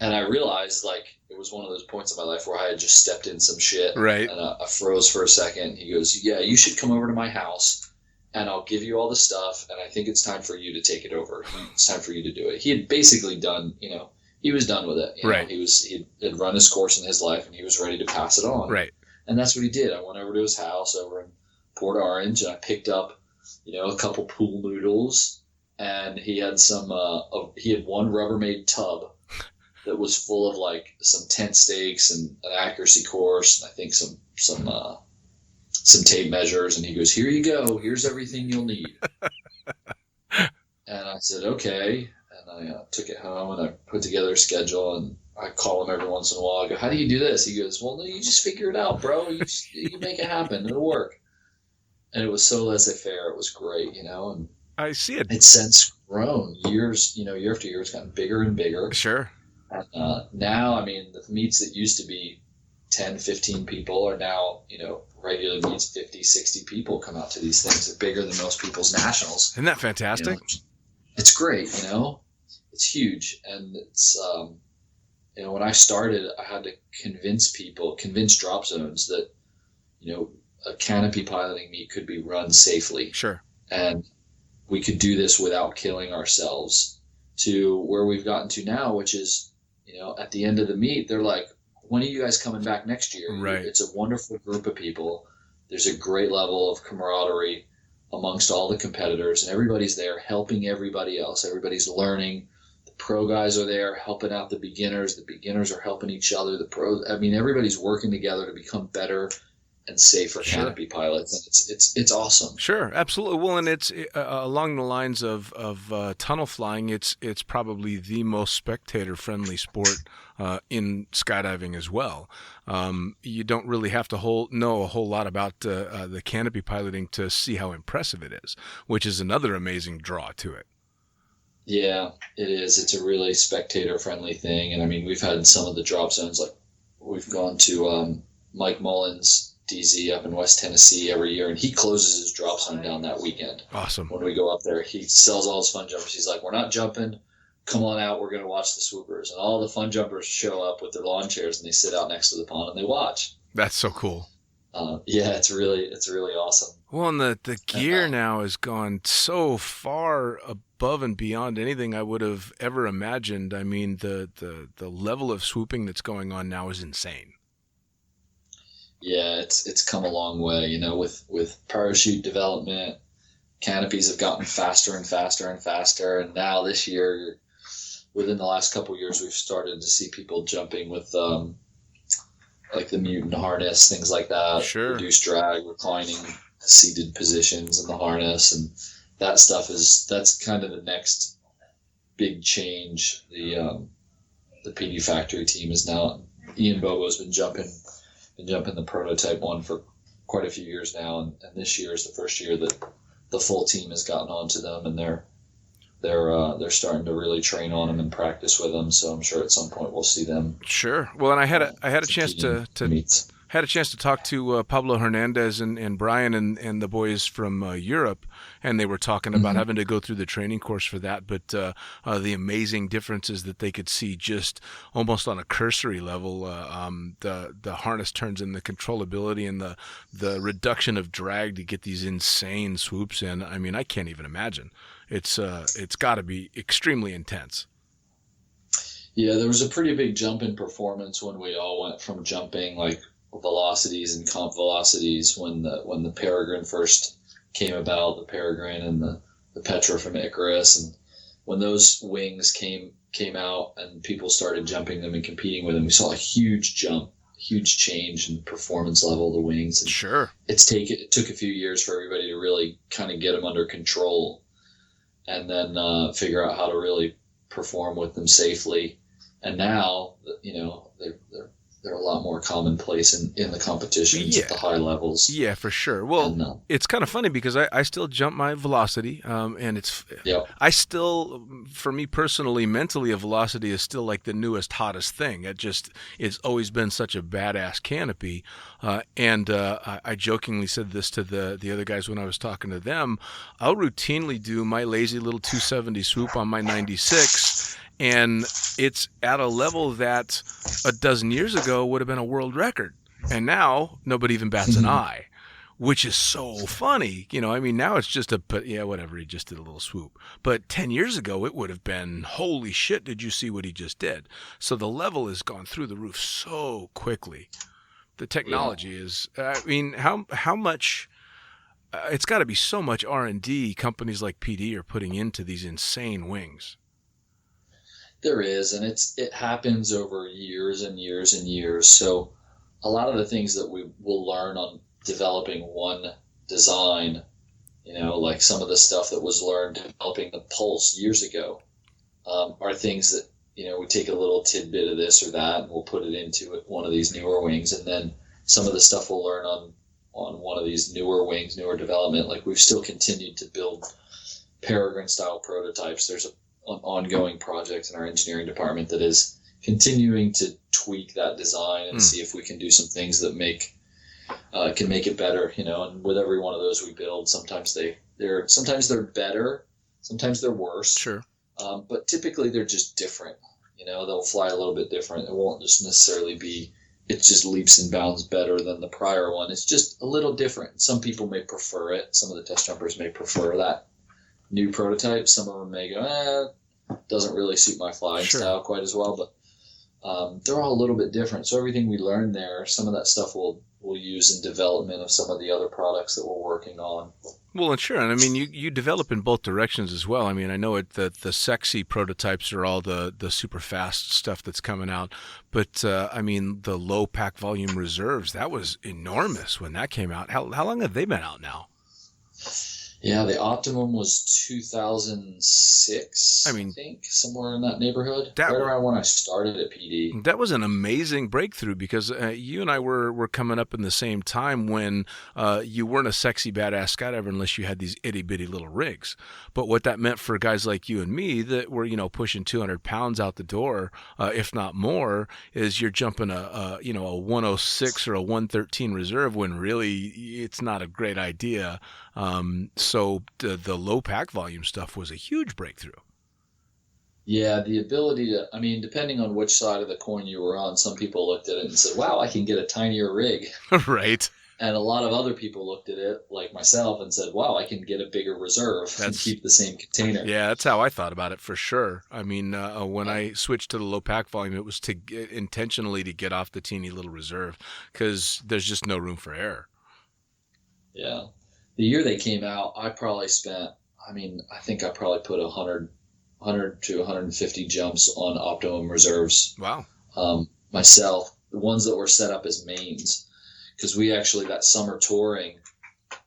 And I realized, it was one of those points in my life where I had just stepped in some shit. Right. And I froze for a second. He goes, "Yeah, you should come over to my house, and I'll give you all the stuff, and I think it's time for you to take it over. It's time for you to do it." He had basically done, he was done with it. Right. He had run his course in his life, and he was ready to pass it on. Right. And that's what he did. I went over to his house over in Port Orange, and I picked up, a couple pool noodles, and he had he had one Rubbermaid tub that was full of some tent stakes and an accuracy course, and I think some tape measures. And he goes, "Here you go. Here's everything you'll need." And I said, "Okay." And I took it home and I put together a schedule, and I call him every once in a while. I go, "How do you do this?" He goes, "Well, no, you just figure it out, bro. You make it happen. It'll work." And it was so laissez-faire. It was great, and I see it. It's since grown years, year after year. It's gotten bigger and bigger. Sure. And now, the meets that used to be 10, 15 people are now, regular meets, 50, 60 people come out to these things. They're bigger than most people's nationals. Isn't that fantastic? It's great, It's huge. And it's, when I started, I had to convince drop zones that, a canopy piloting meet could be run safely. Sure. And we could do this without killing ourselves, to where we've gotten to now, which is, at the end of the meet, they're like, "When are you guys coming back next year?" Right. It's a wonderful group of people. There's a great level of camaraderie amongst all the competitors, and everybody's there helping everybody else. Everybody's learning. The pro guys are there helping out the beginners. The beginners are helping each other. The pros, everybody's working together to become better and safer canopy pilots, and it's awesome. Sure, absolutely. Well, and it's along the lines of tunnel flying. It's probably the most spectator friendly sport in skydiving as well. You don't really have to know a whole lot about the canopy piloting to see how impressive it is, which is another amazing draw to it. Yeah, it is. It's a really spectator friendly thing, and we've had some of the drop zones, we've gone to Mike Mullins' DZ up in West Tennessee every year, and he closes his drop zone down that weekend. Awesome. When we go up there, he sells all his fun jumpers. He's like, "We're not jumping. Come on out. We're going to watch the swoopers." And all the fun jumpers show up with their lawn chairs, and they sit out next to the pond and they watch. That's so cool. Yeah, it's really awesome. Well, and the gear now has gone so far above and beyond anything I would have ever imagined. The level of swooping that's going on now is insane. Yeah, it's come a long way, with parachute development. Canopies have gotten faster and faster and faster, and now this year, within the last couple of years, we've started to see people jumping with the mutant harness, things like that. Sure. Reduced drag, reclining seated positions in the harness, and that stuff that's kind of the next big change. The PD Factory team is now, Ian Bobo's been jumping the prototype one for quite a few years now, and this year is the first year that the full team has gotten onto them, and they're starting to really train on them and practice with them. So I'm sure at some point we'll see them. Sure. Well, and I had a chance to meets. Had a chance to talk to Pablo Hernandez and Brian and the boys from Europe, and they were talking about having to go through the training course for that, but the amazing differences that they could see just almost on a cursory level. The harness turns in, the controllability and the reduction of drag to get these insane swoops in. I can't even imagine. It's got to be extremely intense. Yeah, there was a pretty big jump in performance when we all went from jumping velocities and comp velocities when the Peregrine first came about, the Peregrine and the Petra from Icarus. And when those wings came out and people started jumping them and competing with them, we saw a huge jump, huge change in the performance level of the wings. And Sure. it took a few years for everybody to really kind of get them under control, and then figure out how to really perform with them safely. And now, they're a lot more commonplace in the competitions at the high levels. Yeah, for sure. Well, it's kind of funny because I still jump my velocity, and it's I still, for me personally, mentally, a velocity is still like the newest, hottest thing. It's always been such a badass canopy, and I jokingly said this to the other guys when I was talking to them. I'll routinely do my lazy little 270 swoop on my 96. And it's at a level that a dozen years ago would have been a world record. And now nobody even bats an eye, which is so funny. Now it's just whatever, he just did a little swoop. But 10 years ago, it would have been, holy shit, did you see what he just did? So the level has gone through the roof so quickly. The technology is, how much... it's got to be so much R&D companies like PD are putting into these insane wings. There is, and it happens over years and years and years. So a lot of the things that we will learn on developing one design, like some of the stuff that was learned developing the Pulse years ago, are things that, we take a little tidbit of this or that and we'll put it into one of these newer wings. And then some of the stuff we'll learn on one of these newer wings, newer development. Like, we've still continued to build Peregrine style prototypes. There's an ongoing project in our engineering department that is continuing to tweak that design and see if we can do some things that can make it better, and with every one of those we build, sometimes they're better, sometimes they're worse. Sure. But typically they're just different, they'll fly a little bit different. It won't just necessarily be, it's just leaps and bounds better than the prior one. It's just a little different. Some people may prefer it. Some of the test jumpers may prefer that new prototype. Some of them may go, doesn't really suit my flying style quite as well, but they're all a little bit different. So everything we learned there, some of that stuff we'll use in development of some of the other products that we're working on. Well, and sure, and you develop in both directions as well. I know the sexy prototypes are all the super fast stuff that's coming out, but the low pack volume reserves, that was enormous when that came out. How long have they been out now? Yeah, the Optimum was 2006, I think, somewhere in that neighborhood, right around when I started at PD. That was an amazing breakthrough because you and I were coming up in the same time when you weren't a sexy, badass skydiver unless you had these itty-bitty little rigs. But what that meant for guys like you and me that were, pushing 200 pounds out the door, if not more, is you're jumping a 106 or a 113 reserve when really it's not a great idea. So the low pack volume stuff was a huge breakthrough. Yeah, the ability to, depending on which side of the coin you were on, some people looked at it and said, wow, I can get a tinier rig. Right. And a lot of other people looked at it, like myself, and said, wow, I can get a bigger reserve and keep the same container. Yeah, that's how I thought about it for sure. When I switched to the low pack volume, it was intentionally to get off the teeny little reserve because there's just no room for error. Yeah. The year they came out, I probably spent, I think I probably put 100 to 150 jumps on Optimum reserves. Wow. Myself, the ones that were set up as mains. Because we actually, that summer touring,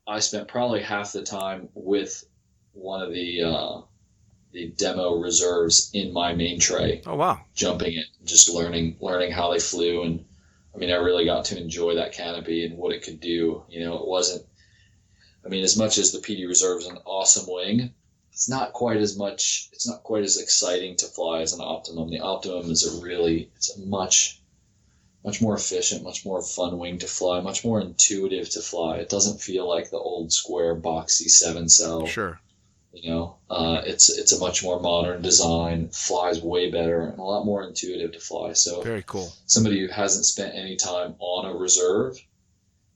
I spent probably half the time with one of the demo reserves in my main tray. Oh, wow. Jumping it, just learning how they flew. And I really got to enjoy that canopy and what it could do. It wasn't, as much as the PD Reserve is an awesome wing, it's not quite as exciting to fly as an Optimum. The Optimum is it's a much more efficient, much more fun wing to fly, much more intuitive to fly. It doesn't feel like the old square boxy 7-cell. Sure. It's a much more modern design, flies way better, and a lot more intuitive to fly. So very cool. Somebody who hasn't spent any time on a reserve,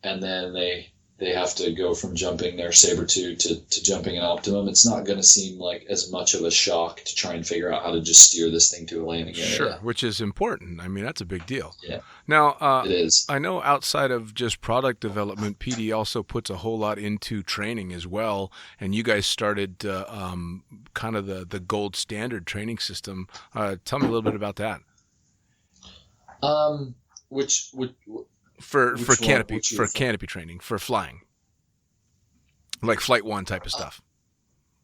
and then they they have to go from jumping their Sabre 2 to jumping an Optimum, it's not going to seem like as much of a shock to try and figure out how to just steer this thing to a landing area. Sure, which is important. I mean, that's a big deal. Yeah. Now, it is. I know outside of just product development, PD also puts a whole lot into training as well. And you guys started kind of the gold standard training system. Tell me a little bit about that. Which For Which canopy one? for canopy training for flying, like Flight 1 type of stuff.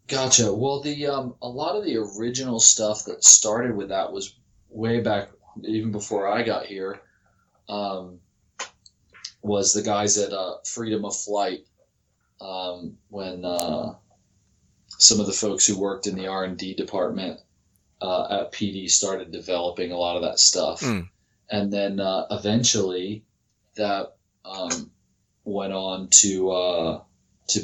Gotcha. Well, the a lot of the original stuff that started with that was way back, even before I got here. Was the guys at Freedom of Flight, when some of the folks who worked in the R&D department at PD started developing a lot of that stuff, and then eventually that went on to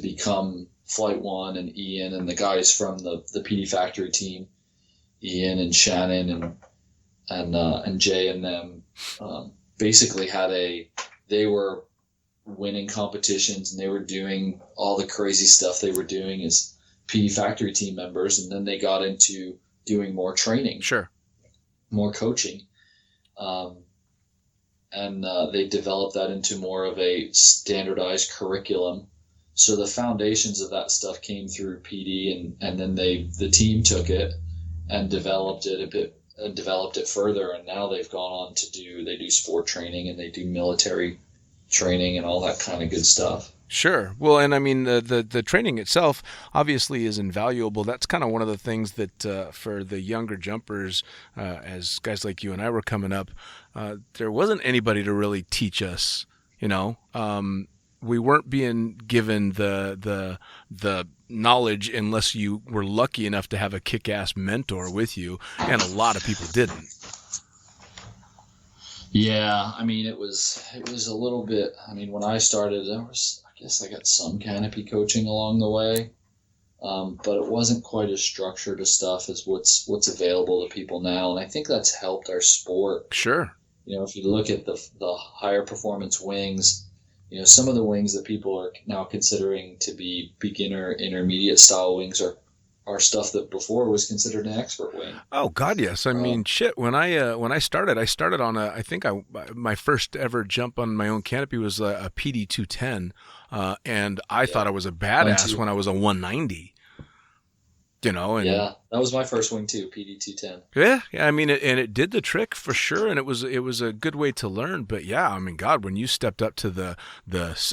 become Flight 1, and Ian and the guys from the PD factory team, Ian and Shannon and Jay and them, basically they were winning competitions, and they were doing all the crazy stuff they were doing as PD factory team members, and then they got into doing more training, Sure, more coaching, and they developed that into more of a standardized curriculum. So the foundations of that stuff came through PD, and then the team took it and developed it a bit, and developed it further, and now they've gone on to they do sport training, and they do military training and all that kind of good stuff. sure. Well, and I mean the training itself obviously is invaluable. That's kind of one of the things that for the younger jumpers, as guys like you and I were coming up, there wasn't anybody to really teach us. We weren't being given the knowledge unless you were lucky enough to have a kick-ass mentor with you, and a lot of people didn't. Yeah, I mean, it was a little bit. I mean, when I started, I guess I got some canopy coaching along the way, but it wasn't quite as structured as stuff as what's available to people now, and I think that's helped our sport. Sure. If you look at the higher performance wings, some of the wings that people are now considering to be beginner, intermediate style wings are stuff that before was considered an expert wing. Oh God, yes. I mean, shit. When I started on my first ever jump on my own canopy was a PD 210, and I thought I was a badass when I was a 190. And yeah, that was my first wing too, PD 210. Yeah. I mean, it did the trick for sure, and it was a good way to learn. But yeah, I mean, God, when you stepped up to the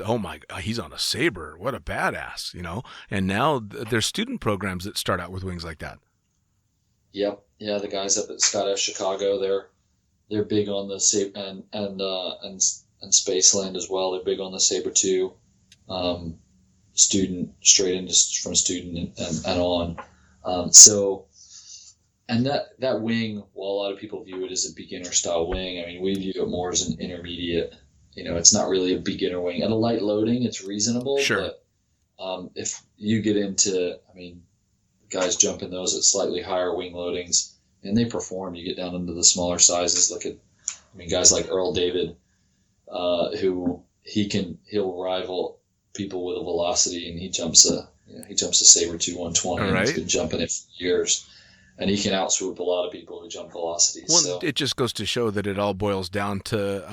oh my God, he's on a Sabre, what a badass, And now there's student programs that start out with wings like that. Yep, yeah, the guys up at Skydive Chicago, they're big on the Sabre and Spaceland as well. They're big on the Sabre 2, student straight into from student and on. And that wing, while a lot of people view it as a beginner style wing, I mean, we view it more as an intermediate. It's not really a beginner wing. At a light loading, it's reasonable. Sure. But if you get into, I mean, guys jumping those at slightly higher wing loadings, and they perform. You get down into the smaller sizes. Look at, guys like Earl David, who he'll rival people with a velocity, and he jumps a Sabre 2 120. Right. He's been jumping it for years, and he can outswoop a lot of people who jump velocities. Well, it just goes to show that it all boils down to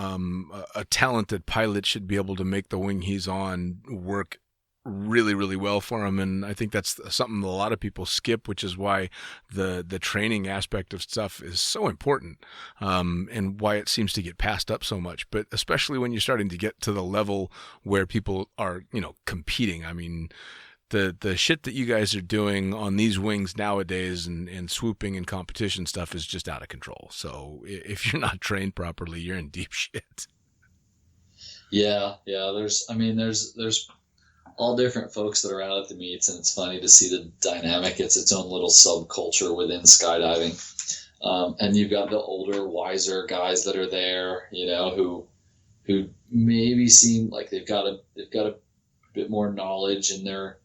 a talented pilot should be able to make the wing he's on work really, really well for him. And I think that's something that a lot of people skip, which is why the training aspect of stuff is so important, and why it seems to get passed up so much. But especially when you're starting to get to the level where people are, competing. I mean, the shit that you guys are doing on these wings nowadays and swooping and competition stuff is just out of control. So if you're not trained properly, you're in deep shit. Yeah. There's all different folks that are out at the meets, and it's funny to see the dynamic. It's its own little subculture within skydiving. And you've got the older, wiser guys that are there, who maybe seem like they've got a bit more knowledge in their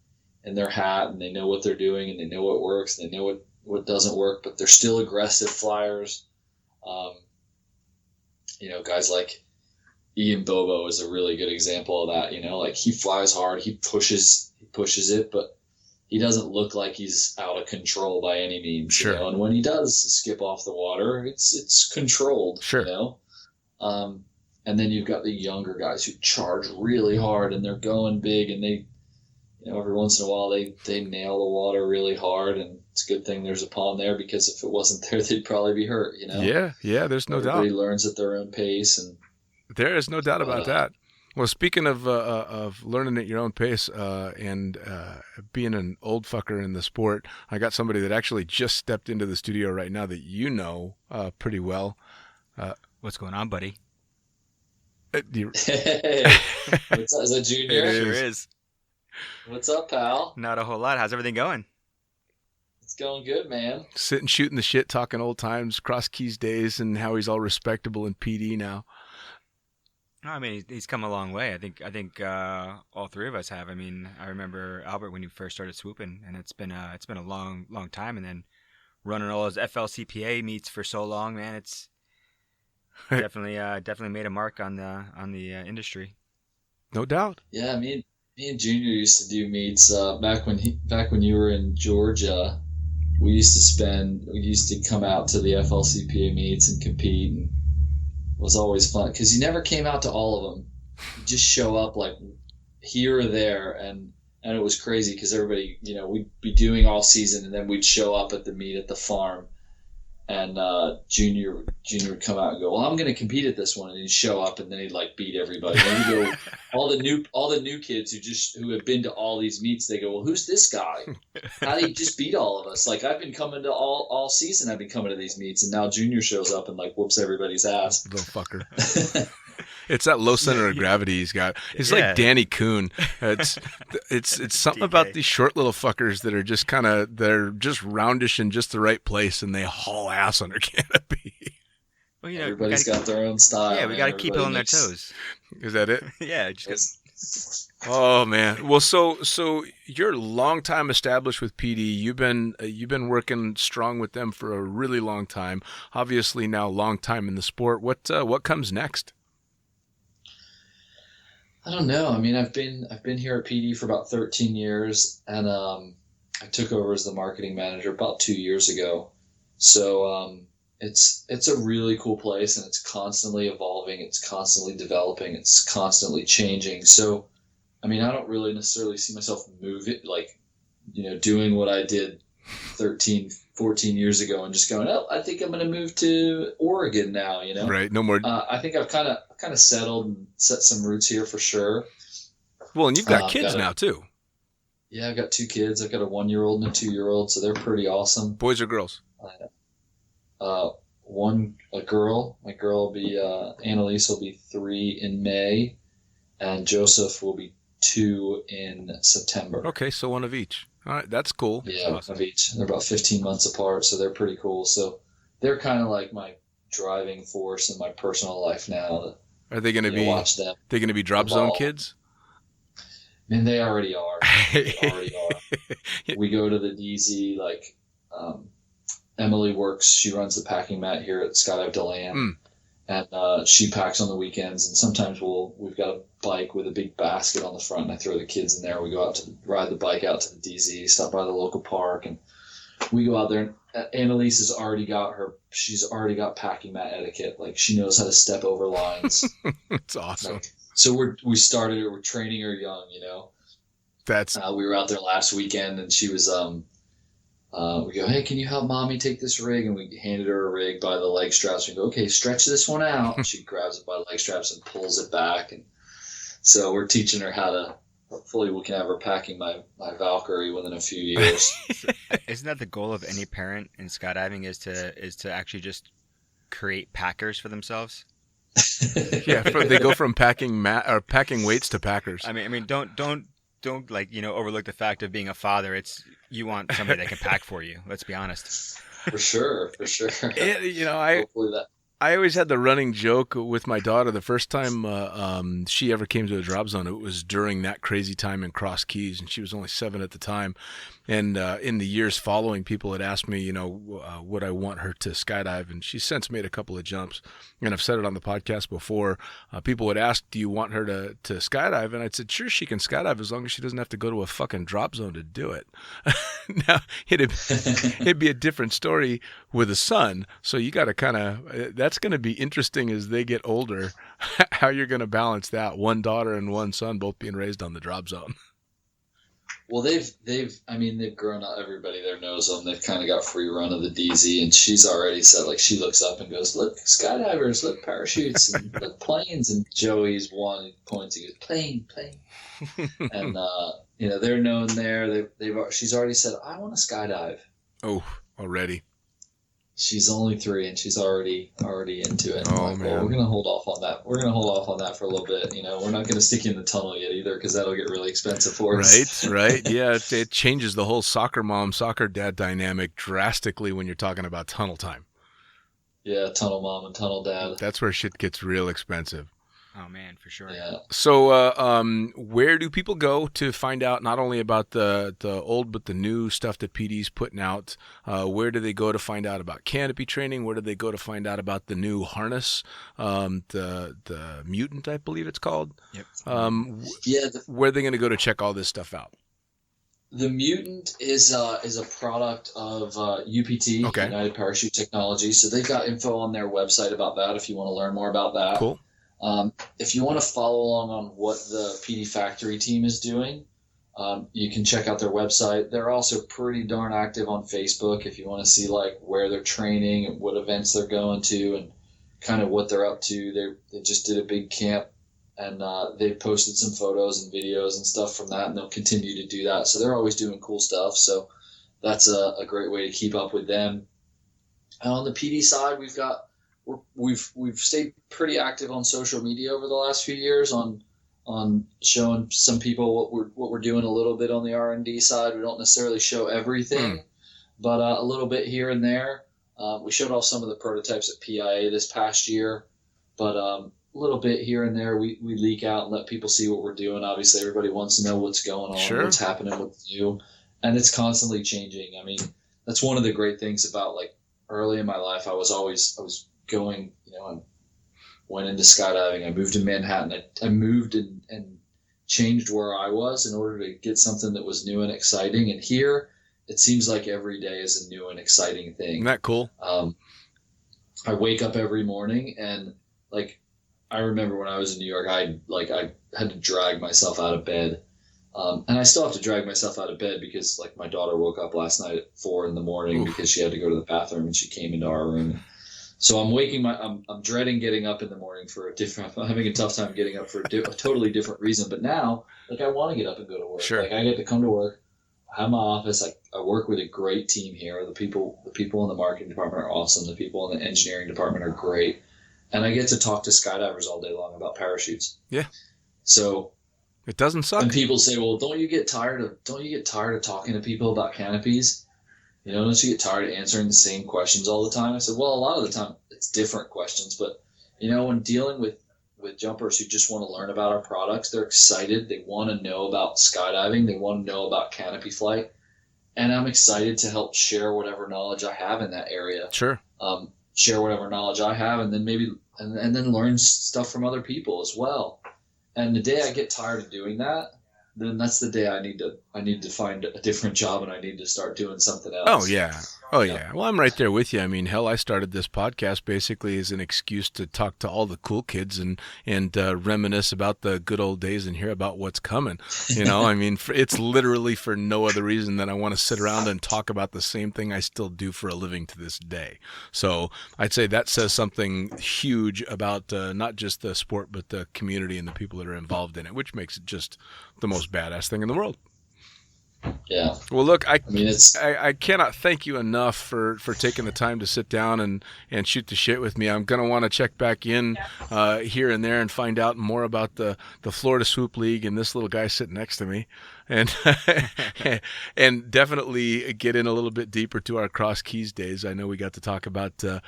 hat, and they know what they're doing, and they know what works, and they know what doesn't work, but they're still aggressive flyers. Guys like Ian Bobo is a really good example of that. Like he flies hard, he pushes it, but he doesn't look like he's out of control by any means. Sure. And when he does skip off the water, it's controlled. Sure. And then you've got the younger guys who charge really hard and they're going big, and they, every once in a while they nail the water really hard, and it's a good thing there's a pond there, because if it wasn't there, they'd probably be hurt. Yeah. There's no doubt. Everybody learns at their own pace, and there is no doubt about that. Well, speaking of learning at your own pace and being an old fucker in the sport, I got somebody that actually just stepped into the studio right now that you know pretty well. What's going on, buddy? Hey, what's up? Is that Junior? It sure is. What's up, pal? Not a whole lot. How's everything going? It's going good, man. Sitting shooting the shit, talking old times, Cross Keys days, and how he's all respectable in PD now. No, I mean, he's come a long way. I think all three of us have. I mean, I remember Albert when you first started swooping, and it's been a long time. And then running all those FLCPA meets for so long, man, it's definitely made a mark on the industry. No doubt. Yeah, me and Junior used to do meets back when you were in Georgia. We used to come out to the FLCPA meets and compete, and it was always fun because you never came out to all of them. You just show up like here or there, and it was crazy because everybody, we'd be doing all season, and then we'd show up at the meet at the farm, and Junior would come out and go, well, I'm going to compete at this one, and he'd show up, and then he'd like beat everybody. Then he'd go, all the new kids who have been to all these meets, they go, well, who's this guy? How did he just beat all of us? Like, I've been coming to all season. I've been coming to these meets, and now Junior shows up and like whoops everybody's ass. Little fucker. It's that low center of gravity he's got. He's like Danny Kuhn. It's something about these short little fuckers that are just they're just roundish in just the right place, and they haul ass under canopy. Well, everybody's got their own style. Yeah, we got to keep it on their toes. Is that it? Yeah. Oh man. Well, so you're long time established with PD. You've been working strong with them for a really long time. Obviously now long time in the sport. What comes next? I don't know. I mean, I've been here at PD for about 13 years, and I took over as the marketing manager about 2 years ago. So it's a really cool place, and it's constantly evolving. It's constantly developing. It's constantly changing. So, I mean, I don't really necessarily see myself doing what I did 13, 14 years ago and just going, I think I'm going to move to Oregon now, Right. No more. I think I've kind of settled and set some roots here for sure. Well, and you've got kids now too. Yeah, I've got 2 kids. I've got a 1-year-old and a 2-year-old, so they're pretty awesome. Boys or girls? A girl. My girl will be, Annalise will be 3 in May, and Joseph will be 2 in September. Okay, so one of each. All right, that's cool. Yeah, awesome. Of each. They're about 15 months apart, so they're pretty cool. So they're kind of like my driving force in my personal life now. Are they going to be watch them? They're going to be drop zone kids? And they already are. We go to the DZ, like Emily works. She runs the packing mat here at Skydive DeLand. And she packs on the weekends, and sometimes we've got a bike with a big basket on the front, and I throw the kids in there. We go out to ride the bike out to the DZ, stop by the local park, and we go out there. And Annalise has already got packing mat etiquette. Like, she knows how to step over lines. It's awesome. So we're training her young, That's we were out there last weekend, and she was we go, hey, can you help mommy take this rig? And we handed her a rig by the leg straps. We go, okay, stretch this one out. And she grabs it by the leg straps and pulls it back. And so we're teaching her how to, hopefully we can have her packing my Valkyrie within a few years. Isn't that the goal of any parent in skydiving is to actually just create packers for themselves? Yeah, they go from packing weights to packers. I mean, don't overlook the fact of being a father. It's you want somebody that can pack for you. Let's be honest. For sure. I always had the running joke with my daughter. The first time she ever came to a drop zone, it was during that crazy time in Cross Keys, and she was only 7 at the time. And in the years following, people had asked me, would I want her to skydive? And she's since made a couple of jumps. And I've said it on the podcast before. People would ask, do you want her to skydive? And I said, sure, she can skydive as long as she doesn't have to go to a fucking drop zone to do it. Now, it'd be a different story with a son. So you got to that's going to be interesting as they get older, how you're going to balance that. One daughter and one son both being raised on the drop zone. Well, they've grown up. Everybody there knows them. They've kind of got free run of the DZ, and she's already said, like, she looks up and goes, "Look, skydivers! Look, parachutes! And look, planes!" And Joey's one points. He goes, "Plane, plane!" And they're known there. She's already said, "I want to skydive." Oh, already. She's only 3, and she's already into it. Oh, man. Well, we're gonna hold off on that. We're gonna hold off on that for a little bit. We're not gonna stick you in the tunnel yet either, because that'll get really expensive for us. Right. Yeah, it changes the whole soccer mom, soccer dad dynamic drastically when you're talking about tunnel time. Yeah, tunnel mom and tunnel dad. That's where shit gets real expensive. Oh man, for sure. Yeah. So, where do people go to find out not only about the old but the new stuff that PD's putting out? Where do they go to find out about canopy training? Where do they go to find out about the new harness, the Mutant, I believe it's called? Yep. Where are they going to go to check all this stuff out? The Mutant is a product of UPT, Okay. United Parachute Technology. So they've got info on their website about that if you want to learn more about that. Cool. If you want to follow along on what the PD Factory team is doing, you can check out their website. They're also pretty darn active on Facebook if you want to see like where they're training and what events they're going to and kind of what they're up to. They just did a big camp, and they've posted some photos and videos and stuff from that, and they'll continue to do that. So they're always doing cool stuff. So that's a great way to keep up with them. And on the PD side, we've stayed pretty active on social media over the last few years on showing some people what we're doing a little bit on the R&D side. We don't necessarily show everything, but a little bit here and there. We showed off some of the prototypes at PIA this past year, but a little bit here and there we leak out and let people see what we're doing. Obviously, everybody wants to know what's going on, Sure. what's happening, what's new, and it's constantly changing. I mean, that's one of the great things about, like, early in my life, I was going, and went into skydiving. I moved to Manhattan. I moved and changed where I was in order to get something that was new and exciting. And here, it seems like every day is a new and exciting thing. Isn't that cool? I wake up every morning and, like, I remember when I was in New York, I had to drag myself out of bed. And I still have to drag myself out of bed because, like, my daughter woke up last night at 4 a.m. because she had to go to the bathroom, and she came into our room. So I'm dreading getting up in the morning I'm having a tough time getting up for a totally different reason. But now, like, I want to get up and go to work. Sure. Like, I get to come to work. I have my office. I work with a great team here. The people in the marketing department are awesome. The people in the engineering department are great. And I get to talk to skydivers all day long about parachutes. Yeah. So it doesn't suck. and people say, well, don't you get tired of talking to people about canopies? Don't you get tired of answering the same questions all the time? I said, well, a lot of the time it's different questions, but when dealing with jumpers who just want to learn about our products, they're excited. They want to know about skydiving. They want to know about canopy flight. And I'm excited to help share whatever knowledge I have in that area. Sure. Share whatever knowledge I have, and then and then learn stuff from other people as well. And the day I get tired of doing that, then that's the day I need to find a different job, and I need to start doing something else. Oh yeah. Well, I'm right there with you. I mean, hell, I started this podcast basically as an excuse to talk to all the cool kids and reminisce about the good old days and hear about what's coming. I mean, it's literally for no other reason than I want to sit around and talk about the same thing I still do for a living to this day. So I'd say that says something huge about not just the sport, but the community and the people that are involved in it, which makes it just the most badass thing in the world. Yeah. Well, look, I cannot thank you enough for taking the time to sit down and shoot the shit with me. I'm going to want to check back in here and there and find out more about the Florida Swoop League and this little guy sitting next to me. And and definitely get in a little bit deeper to our Cross Keys days. I know we got to talk about the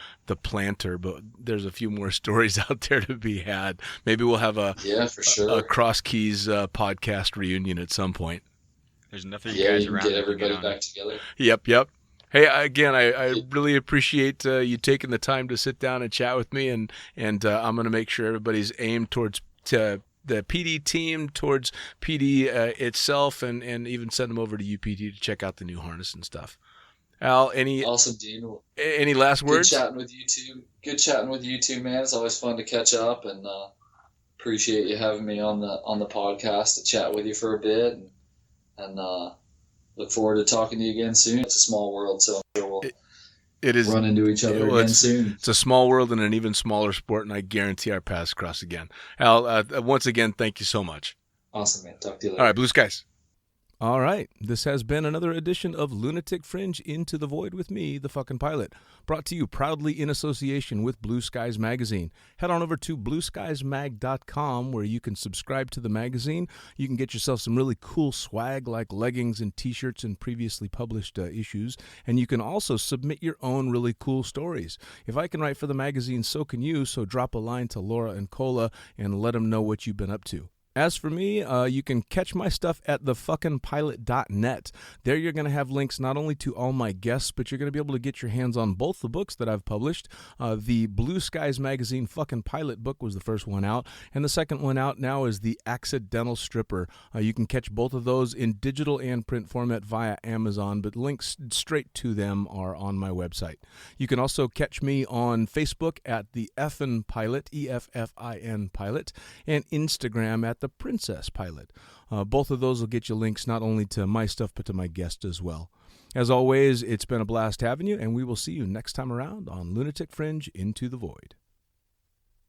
planter, but there's a few more stories out there to be had. Maybe we'll have for sure. a Cross Keys podcast reunion at some point. There's enough of you Yeah, guys you can around. get that can everybody on back it. together. Yep. Hey, again, I really appreciate you taking the time to sit down and chat with me, and I'm going to make sure everybody's aimed towards the PD team, towards PD itself, and even send them over to UPT to check out the new harness and stuff. Al, any Awesome, Dean. any last Good words? chatting with you two. Good chatting with you two, man. It's always fun to catch up, and appreciate you having me on the podcast to chat with you for a bit, and look forward to talking to you again soon. It's a small world, so I'm sure we'll It is run into each other well, again soon. It's a small world and an even smaller sport, and I guarantee our paths cross again. Al, once again, thank you so much. Awesome, man. Talk to you later. All right, blue skies. All right, this has been another edition of Lunatic Fringe Into the Void with me, the fucking pilot, brought to you proudly in association with Blue Skies Magazine. Head on over to blueskiesmag.com where you can subscribe to the magazine. You can get yourself some really cool swag like leggings and t-shirts and previously published issues, and you can also submit your own really cool stories. If I can write for the magazine, so can you, so drop a line to Laura and Cola and let them know what you've been up to. As for me, you can catch my stuff at thefuckingpilot.net. There you're going to have links not only to all my guests, but you're going to be able to get your hands on both the books that I've published. The Blue Skies Magazine Fucking Pilot book was the first one out, and the second one out now is The Accidental Stripper. You can catch both of those in digital and print format via Amazon, but links straight to them are on my website. You can also catch me on Facebook at The Effin Pilot, EFFIN Pilot, and Instagram at The Princess Pilot. Both of those will get you links not only to my stuff but to my guests as well. As always, it's been a blast having you, and we will see you next time around on Lunatic Fringe Into the Void.